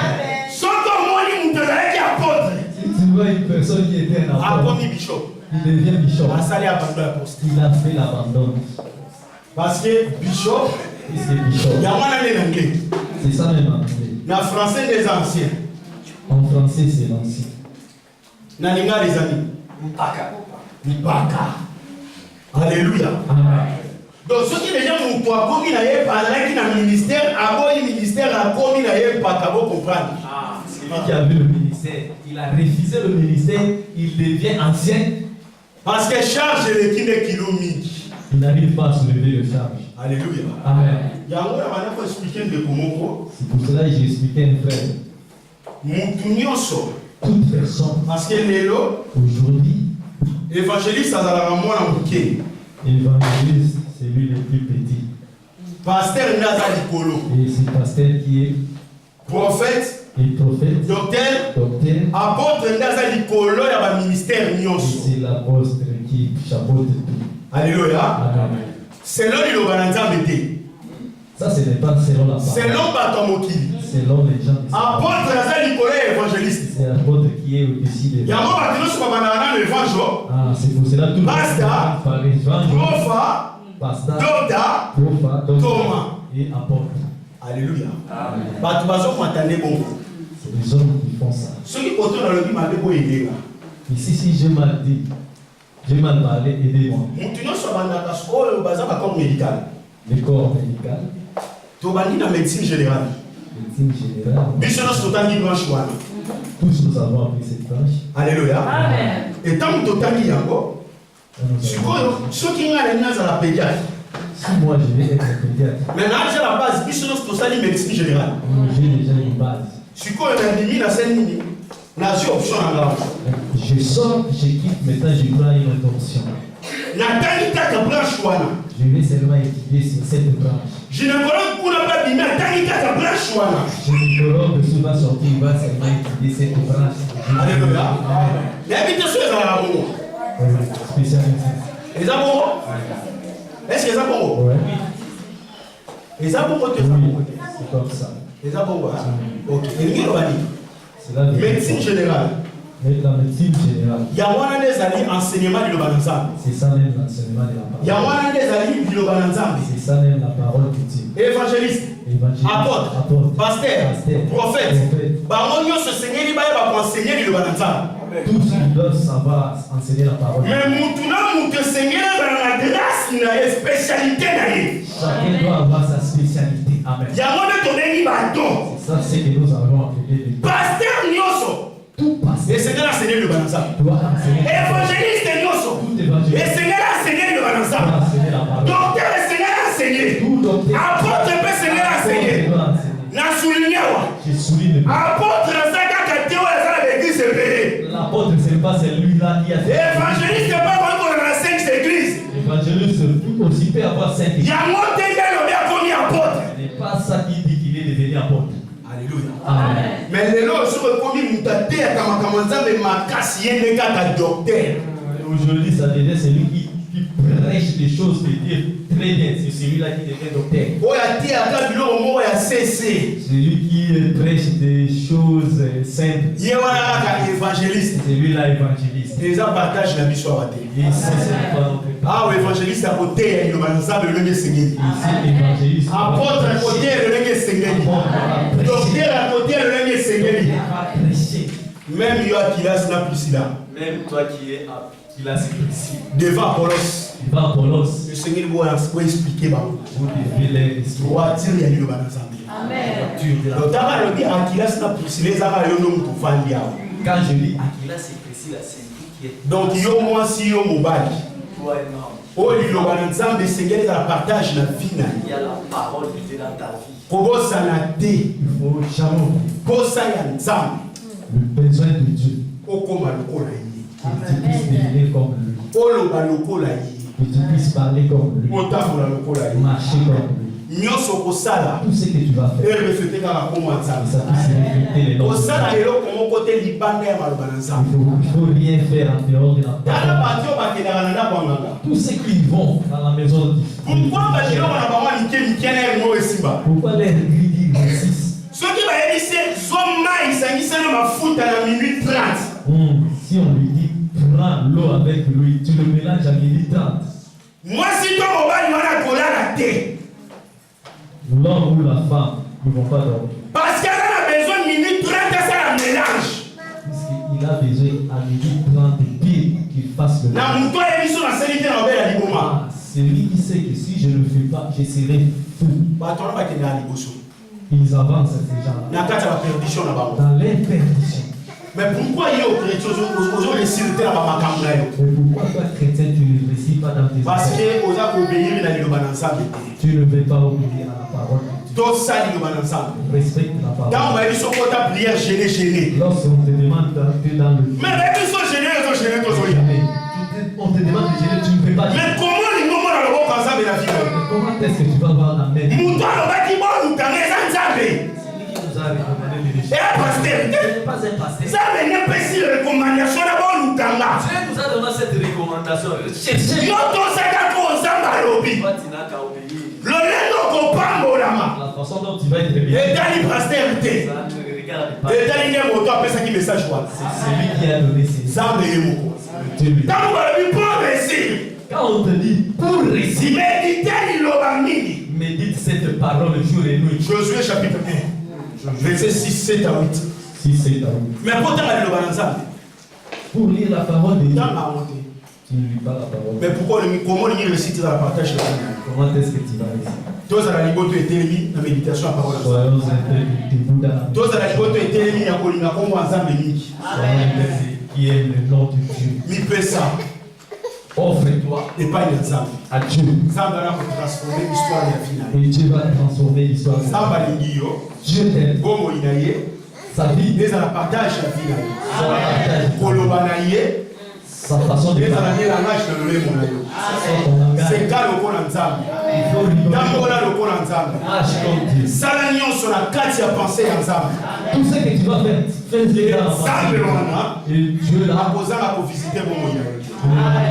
Speaker 2: Son homme qui apôtre.
Speaker 3: Si tu vois une personne qui était un
Speaker 2: A
Speaker 3: apôtre,
Speaker 2: commis bishop.
Speaker 3: il devient bishop.
Speaker 2: À Salinda, abandon et poste.
Speaker 3: Il a fait l'abandon.
Speaker 2: Parce que bishop,
Speaker 3: Puisque bishop,
Speaker 2: il y a un anglais.
Speaker 3: c'est ça même en anglais.
Speaker 2: Na français des anciens.
Speaker 3: En français c'est l'ancien.
Speaker 2: Na linga les amis. Mpaka. Alléluia.
Speaker 3: Amen.
Speaker 2: Donc ceux qui déjà m'ont commis na yé qui na ministère, avant le ministère a commis na yé mpaka, vous comprenez.
Speaker 3: Celui qui a vu le ministère, il a refusé le ministère, il devient ancien.
Speaker 2: Parce que charge l'équipe de kilomètres.
Speaker 3: Il n'arrive pas à soulever le charge.
Speaker 2: Alléluia.
Speaker 3: Amen.
Speaker 2: Il y a un peu expliquer de comment
Speaker 3: C'est pour cela que j'ai expliqué un frère. Toute personne,
Speaker 2: parce que l'élo,
Speaker 3: aujourd'hui,
Speaker 2: évangéliste, ça a la moins en bouquet.
Speaker 3: évangéliste, c'est lui le plus petit.
Speaker 2: Pasteur Naza Nicolo.
Speaker 3: Et c'est pasteur qui est
Speaker 2: Prophète,
Speaker 3: et prophète,
Speaker 2: docteur,
Speaker 3: docteur,
Speaker 2: apôtre Naza Nicolo, il y a un ministère
Speaker 3: et
Speaker 2: Nyonso.
Speaker 3: c'est l'apôtre qui chapeaute tout.
Speaker 2: Alléluia.
Speaker 3: Amen.
Speaker 2: Selon l'Obananza Mété.
Speaker 3: Ça, ce n'est pas selon la parole.
Speaker 2: Selon Batamoki.
Speaker 3: Selon les gens.
Speaker 2: Apôtre Naza Nicolo est évangéliste.
Speaker 3: C'est l'apôtre qui est au-dessus des
Speaker 2: Il y a un moment où sur Babanana l'évangile.
Speaker 3: Ah, c'est pour cela tout le
Speaker 2: Pasteur,
Speaker 3: par évangile,
Speaker 2: Profa,
Speaker 3: pasteur,
Speaker 2: Doda,
Speaker 3: prophète,
Speaker 2: Thomas.
Speaker 3: et apôtre.
Speaker 2: Alléluia. Batubazo Matane Bongo.
Speaker 3: C'est les hommes qui font ça.
Speaker 2: Ceux qui portent dans le bim avec vous aider.
Speaker 3: Ici, si j'ai mal dit, j'ai mal parlé, aidez-moi.
Speaker 2: Maintenant, sur Bandaka, le bazar à corps médical.
Speaker 3: Le corps médical,
Speaker 2: Tobani dans médecine générale.
Speaker 3: médecine générale,
Speaker 2: Bichon Sotani branche one.
Speaker 3: tous nous avons appris cette branche.
Speaker 2: Alléluia.
Speaker 1: Amen.
Speaker 2: Et tant que Totani Yango, ceux qui ont la pédiatre.
Speaker 3: Si moi je vais être pédiatre,
Speaker 2: Maintenant, j'ai la base, Bichon Sotani médecine générale.
Speaker 3: j'ai déjà une base.
Speaker 2: Si quoi, il y a la scène mini. N'a pas option en grave.
Speaker 3: Je sors, je quitte, maintenant je prends une autre option. Je vais seulement étudier sur cette branche.
Speaker 2: Je ne
Speaker 3: Gynécologue souvent sorti, il va seulement étudier cette branche.
Speaker 2: Alléluia.
Speaker 3: Spécialité.
Speaker 2: Est-ce que c'est bon?
Speaker 3: Ouais.
Speaker 2: Et ça pour
Speaker 3: Oui, c'est comme ça.
Speaker 2: Et ça pour moi. Ok. Et
Speaker 3: C'est la
Speaker 2: médecine générale.
Speaker 3: Mais la médecine générale,
Speaker 2: Il y a un des alliés enseignement du Lobananzam.
Speaker 3: c'est ça même l'enseignement de la
Speaker 2: Il y a
Speaker 3: parole.
Speaker 2: un des alliés du Lobananzam.
Speaker 3: C'est ça même la parole de Dieu.
Speaker 2: Évangéliste,
Speaker 3: Évangéliste,
Speaker 2: apôtre, pasteur, prophète. Baronio se seigneur, il va enseigner du Lobananzam.
Speaker 3: Tous ils doivent savoir enseigner la parole.
Speaker 2: Mais maintenant, mon Seigneur, dans la grâce, il a une spécialité.
Speaker 3: Chacun doit avoir sa spécialité. Amen.
Speaker 2: Il y a un de donné un bâton.
Speaker 3: C'est ça ce que nous avons appelé de
Speaker 2: Pasteur Nyoso.
Speaker 3: tout
Speaker 2: Et
Speaker 3: pasteur
Speaker 2: Seigneur a enseigné le Lobananzam.
Speaker 3: doit enseigner.
Speaker 2: Évangéliste Nyoso.
Speaker 3: Tout
Speaker 2: Et
Speaker 3: évangéliste
Speaker 2: Seigneur a enseigné le
Speaker 3: doit
Speaker 2: Lobananzam.
Speaker 3: enseigner la parole.
Speaker 2: Docteur, le Seigneur a enseigné.
Speaker 3: Tout docteur
Speaker 2: Apôtre, le Seigneur a enseigné.
Speaker 3: doit enseigner.
Speaker 2: Na souligné.
Speaker 3: Je souligne.
Speaker 2: Apôtre, ça qu'a été l'église est
Speaker 3: L'apôtre, ce n'est pas celui-là qui a fait.
Speaker 2: évangéliste, c'est pas moi qu'on a 5 églises.
Speaker 3: L'évangéliste aussi peut avoir 5
Speaker 2: Il y a monté le bien commis apôtre.
Speaker 3: Ce n'est pas ça qui dit qu'il est devenu apôtre.
Speaker 2: Alléluia.
Speaker 3: Amen.
Speaker 2: Mais les lois sur le commis mutate à Kamakamanda, mais ma casse, il y a des cas de docteur.
Speaker 3: Aujourd'hui, ça devient celui qui prêche des choses de Dieu très bien. C'est celui-là qui devient docteur.
Speaker 2: Oh, il y a des au il y a CC.
Speaker 3: Celui qui prêche des choses simples.
Speaker 2: Il y a un évangéliste.
Speaker 3: C'est celui-là évangéliste.
Speaker 2: Les gens partagent la mission à terre.
Speaker 3: Et ça, ce n'est pas notre part.
Speaker 2: Ah, évangéliste à côté, il y a le même Seigneur.
Speaker 3: Ici, évangéliste.
Speaker 2: Apôtre à côté, le même Seigneur. Docteur à côté, le même Seigneur.
Speaker 3: Prêcher.
Speaker 2: Même Yoakilas n'a plus là.
Speaker 4: Même toi qui es
Speaker 3: Il a ses principes.
Speaker 2: Devant Apollos.
Speaker 3: Il va à Apollos.
Speaker 2: Le Seigneur va expliquer.
Speaker 3: Vous devez les expliquer.
Speaker 2: Pour attirer les gens dans l'ensemble.
Speaker 1: Amen.
Speaker 2: Donc, quand on dit Akilas n'a plus les arabes, ils n'ont pas fait.
Speaker 3: Quand je lis
Speaker 4: Aquila, c'est précis, là, c'est lui qui est
Speaker 2: Donc, il y a au moins si yo mobile.
Speaker 4: toi énorme.
Speaker 2: Oh, il y a le Seigneur dans la partage la vie.
Speaker 4: Il y a la parole de Dieu dans ta vie.
Speaker 2: Pour ça, la thé.
Speaker 3: il faut jamais
Speaker 2: Pour ça, il y a un zam.
Speaker 3: le besoin de Dieu.
Speaker 2: Au comme le cola.
Speaker 3: Que tu puisses devenir comme lui.
Speaker 2: Oh, le cola.
Speaker 3: Que tu puisses parler comme lui.
Speaker 2: Au table, le cola.
Speaker 3: Marcher comme lui.
Speaker 2: Nyonso kosala.
Speaker 3: Tout ce que tu vas faire.
Speaker 2: Et refléter dans la commande.
Speaker 3: Ça puisse refléter les noms.
Speaker 2: Kosala elo comme côté libanda ya maloba nzambe.
Speaker 3: Il faut rien faire en dehors de la
Speaker 2: Dana
Speaker 3: parole.
Speaker 2: batio bakendaka na ndako nganga.
Speaker 3: Tous ceux qui vont dans la maison de Dieu.
Speaker 2: Pourquoi bakelo bana bango like mikene mo esimba?
Speaker 3: Pourquoi les rigues réussissent?
Speaker 2: Soki bayebisi zoma isangisa na mafuta na minute 30.
Speaker 3: Si on lui dit prends l'eau avec lui, tu le mélanges à midi 30.
Speaker 2: Moi si to mobali wana kolala te.
Speaker 3: L'homme ou la femme ne vont pas dormir.
Speaker 2: Parce qu'elle a besoin de minute 30 ça la mélange.
Speaker 3: Puisqu'il a besoin à midi 30 pile qu'il fasse le
Speaker 2: Na muto yebiso na selite na obela liboma.
Speaker 3: Celui qui sait que si je ne le fais pas, je serai fou.
Speaker 2: Bato na bakendaka liboso.
Speaker 3: Ils avancent ces gens-là.
Speaker 2: Na kati ya perdition na bango.
Speaker 3: Dans leur perdition.
Speaker 2: Mais pourquoi yo chrétien ozo réciter na bamakambo na yo?
Speaker 3: Mais pourquoi toi, chrétien, tu ne réussis pas dans tes
Speaker 2: Parce
Speaker 3: affaires?
Speaker 2: que oza kobeyiri na liloba na nzambe te.
Speaker 3: Tu ne veux pas obéir à la parole de Dieu.
Speaker 2: Tosali liloba na nzambe.
Speaker 3: Respecte la parole.
Speaker 2: Ntango bayebi so kota prière gêné.
Speaker 3: Lorsqu'on te demande d'entrer dans le
Speaker 2: Mais bayebi so gêné tozolia.
Speaker 3: on te demande de gêner, tu ne peux pas gêner.
Speaker 2: Mais comment lingo mona loboko ya nzambe na vie na yo?
Speaker 3: Comment est-ce que tu vas voir la main?
Speaker 2: Mutu alobaki bolutanga eza nzambe.
Speaker 3: Celui qui nous a recommandé de l'échec.
Speaker 2: Eya pasteur te.
Speaker 3: Ce n'est pas un pasteur.
Speaker 2: Nzambe nepesi recommandation na bolutanga.
Speaker 4: Dieu nous a donné cette recommandation. Cherchez.
Speaker 2: Yo tosakaka oyo nzambe alobi.
Speaker 4: Toi, tu n'as qu'à obéir.
Speaker 2: Lolendo kopambolama.
Speaker 3: La façon dont tu vas être réveillé,
Speaker 2: Etali pasteur te.
Speaker 4: Ça ne regarde pas.
Speaker 2: Etali nde moto apesaki message wana.
Speaker 3: c'est celui qui a donné ses
Speaker 2: Nzambe ye moko.
Speaker 3: Dieu lui.
Speaker 2: Ntango balobi mpo réussir.
Speaker 3: Quand on te dit pour réussir,
Speaker 2: Méditer liloba mingi.
Speaker 3: médite cette parole jour et nuit.
Speaker 2: Josué chapitre 1. Verset 6, 7 à 8.
Speaker 3: Si c'est ta route.
Speaker 2: Mais potanga liloba na nzambe.
Speaker 3: Pour lire la parole de Dieu,
Speaker 2: Ntango amonte.
Speaker 3: tu ne lis pas la parole.
Speaker 2: Mais pourquoi comment le réciter dans la partage de la Bible?
Speaker 3: Comment est-ce que tu vas réussir?
Speaker 2: Tozala liboto etelemi na méditation ya parole.
Speaker 3: Soyons debout dans la
Speaker 2: Tozala liboto etelemi ya kolinga kombo ya nzambe mingi.
Speaker 3: Soyons qui aime le nom de Dieu.
Speaker 2: Mipesa
Speaker 3: Offre-toi
Speaker 2: epai ya nzambe.
Speaker 3: à Dieu.
Speaker 2: Nzambe ana kotransforme histoire ya vie na ye.
Speaker 3: Et Dieu va transformer l'histoire.
Speaker 2: Nzambe alingi yo.
Speaker 3: Dieu t'aime.
Speaker 2: Bomoi na ye.
Speaker 3: Sa vie,
Speaker 2: Ezala partage ya vie na ye.
Speaker 3: son partage,
Speaker 2: Koloba na ye.
Speaker 3: sa sa façon de
Speaker 2: ezala
Speaker 3: parler,
Speaker 2: nde langage na lolemo na yo
Speaker 3: son langage.
Speaker 2: seka lokola nzambe
Speaker 3: Il faut lui donner
Speaker 2: tambola lokola nzambe
Speaker 3: marche comme Dieu.
Speaker 2: sala nyonso na kati ya pensée ya nzambe
Speaker 3: Tout ce que tu vas faire, fais-le dans la
Speaker 2: nzambe
Speaker 3: pensée.
Speaker 2: wana
Speaker 3: Et Dieu là,
Speaker 2: akozanga kovisite bomoi na yo te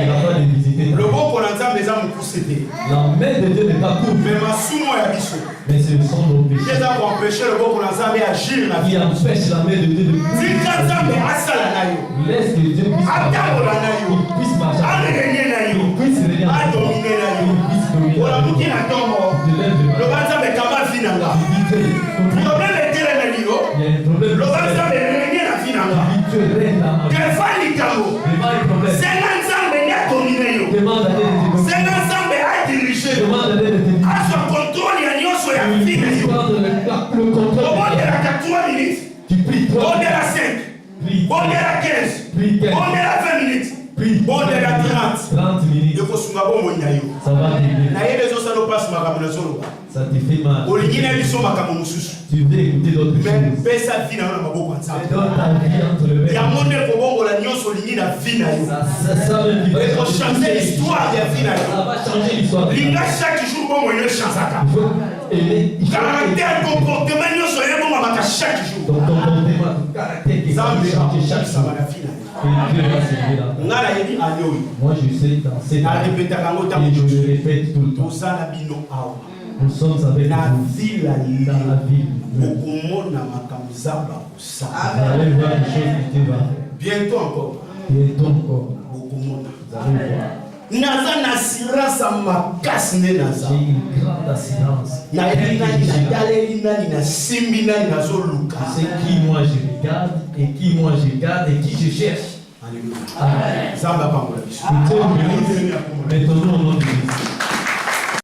Speaker 3: il n'a pas de visiter.
Speaker 2: loboko na nzambe eza mokuse te
Speaker 3: La main de Dieu n'est pas courte,
Speaker 2: me masumu ya biso
Speaker 3: mais ce sont nos péchés
Speaker 2: eza koempêche loboko na nzambe agir na
Speaker 3: qui
Speaker 2: vie
Speaker 3: empêchent la main de Dieu de
Speaker 2: tika nzambe asala na yo
Speaker 3: Laisse que Dieu puisse
Speaker 2: atambola na yo
Speaker 3: il puisse marcher,
Speaker 2: arenye na yo
Speaker 3: il puisse venir,
Speaker 2: adomine na yo
Speaker 3: il puisse dominer.
Speaker 2: olamuki na ntongo
Speaker 3: Je lève le
Speaker 2: loba nzambe kama vi na nga problème etelemeli yo
Speaker 3: Il y a un problème.
Speaker 2: loba nzambe renye na vi na nga
Speaker 3: Tu règles la main.
Speaker 2: defa likambo
Speaker 3: Devant les problèmes.
Speaker 2: senga nzambe nde adomine yo
Speaker 3: Demande à Dieu de te dominer.
Speaker 2: senga nzambe adirige yo
Speaker 3: Demande à Dieu de te diriger.
Speaker 2: azwa contrôle ya nyonso ya vi na yo
Speaker 3: Prendre le contrôle.
Speaker 2: obondelaka 3 minutes
Speaker 3: Tu pries 3
Speaker 2: bondela 5
Speaker 3: Prie
Speaker 2: bondela 15
Speaker 3: Prie 15.
Speaker 2: bondela 20 minutes
Speaker 3: Prie
Speaker 2: bondela 30
Speaker 3: 30 minutes.
Speaker 2: ekosunga bomoi na yo
Speaker 3: Ça va t'aider.
Speaker 2: nayebi ezosala opasi makambo nazoloba
Speaker 3: Ça te fait mal.
Speaker 2: olingi na biso makambo mosusu
Speaker 3: Tu veux écouter d'autres
Speaker 2: me
Speaker 3: choses.
Speaker 2: pesa vi na yo na maboko ya nzambe
Speaker 3: Donne ta vie entre les mains.
Speaker 2: yango nde kobongola nyonso olingi na vi na yo
Speaker 3: Ça même qui va
Speaker 2: ekochange l'histoire ya vi na yo
Speaker 3: Ça va changer l'histoire.
Speaker 2: linga chaque jour bomoi no echanzaka
Speaker 3: Il faut aimer. Il faut
Speaker 2: caractère comportement nyonso yebomamaka chaque jour
Speaker 3: ton comportement, ton caractère qui va
Speaker 2: nzambe
Speaker 3: changer chaque
Speaker 2: akomisama
Speaker 3: jour.
Speaker 2: na vi na yo
Speaker 3: Et Dieu va s'aider là.
Speaker 2: nga nayebi alioyi
Speaker 3: Moi je sais dans cette année.
Speaker 2: narepetaka yango ntango
Speaker 3: Et je
Speaker 2: nyonso
Speaker 3: le répète tout le temps.
Speaker 2: toza na bino awa
Speaker 3: Nous sommes avec
Speaker 2: na
Speaker 3: vous
Speaker 2: vila
Speaker 3: dans la ville.
Speaker 2: okomona makambo nzambe akosala
Speaker 3: Vous allez voir des choses que Dieu va faire.
Speaker 2: bientôt encore
Speaker 3: Bientôt encore.
Speaker 2: okomona
Speaker 3: Vous allez voir.
Speaker 2: naza na assurance ya makasi nde naza
Speaker 3: J'ai une grande assurance.
Speaker 2: nayebi nani nataleli nani nasimbi nani nazoluka
Speaker 3: Je sais qui moi je regarde et qui moi je garde et qui je cherche.
Speaker 2: Alléluia.
Speaker 3: Amen.
Speaker 2: nzambe apangola biso
Speaker 3: Que Dieu nous bénisse. Mettons-nous au nom de Jésus.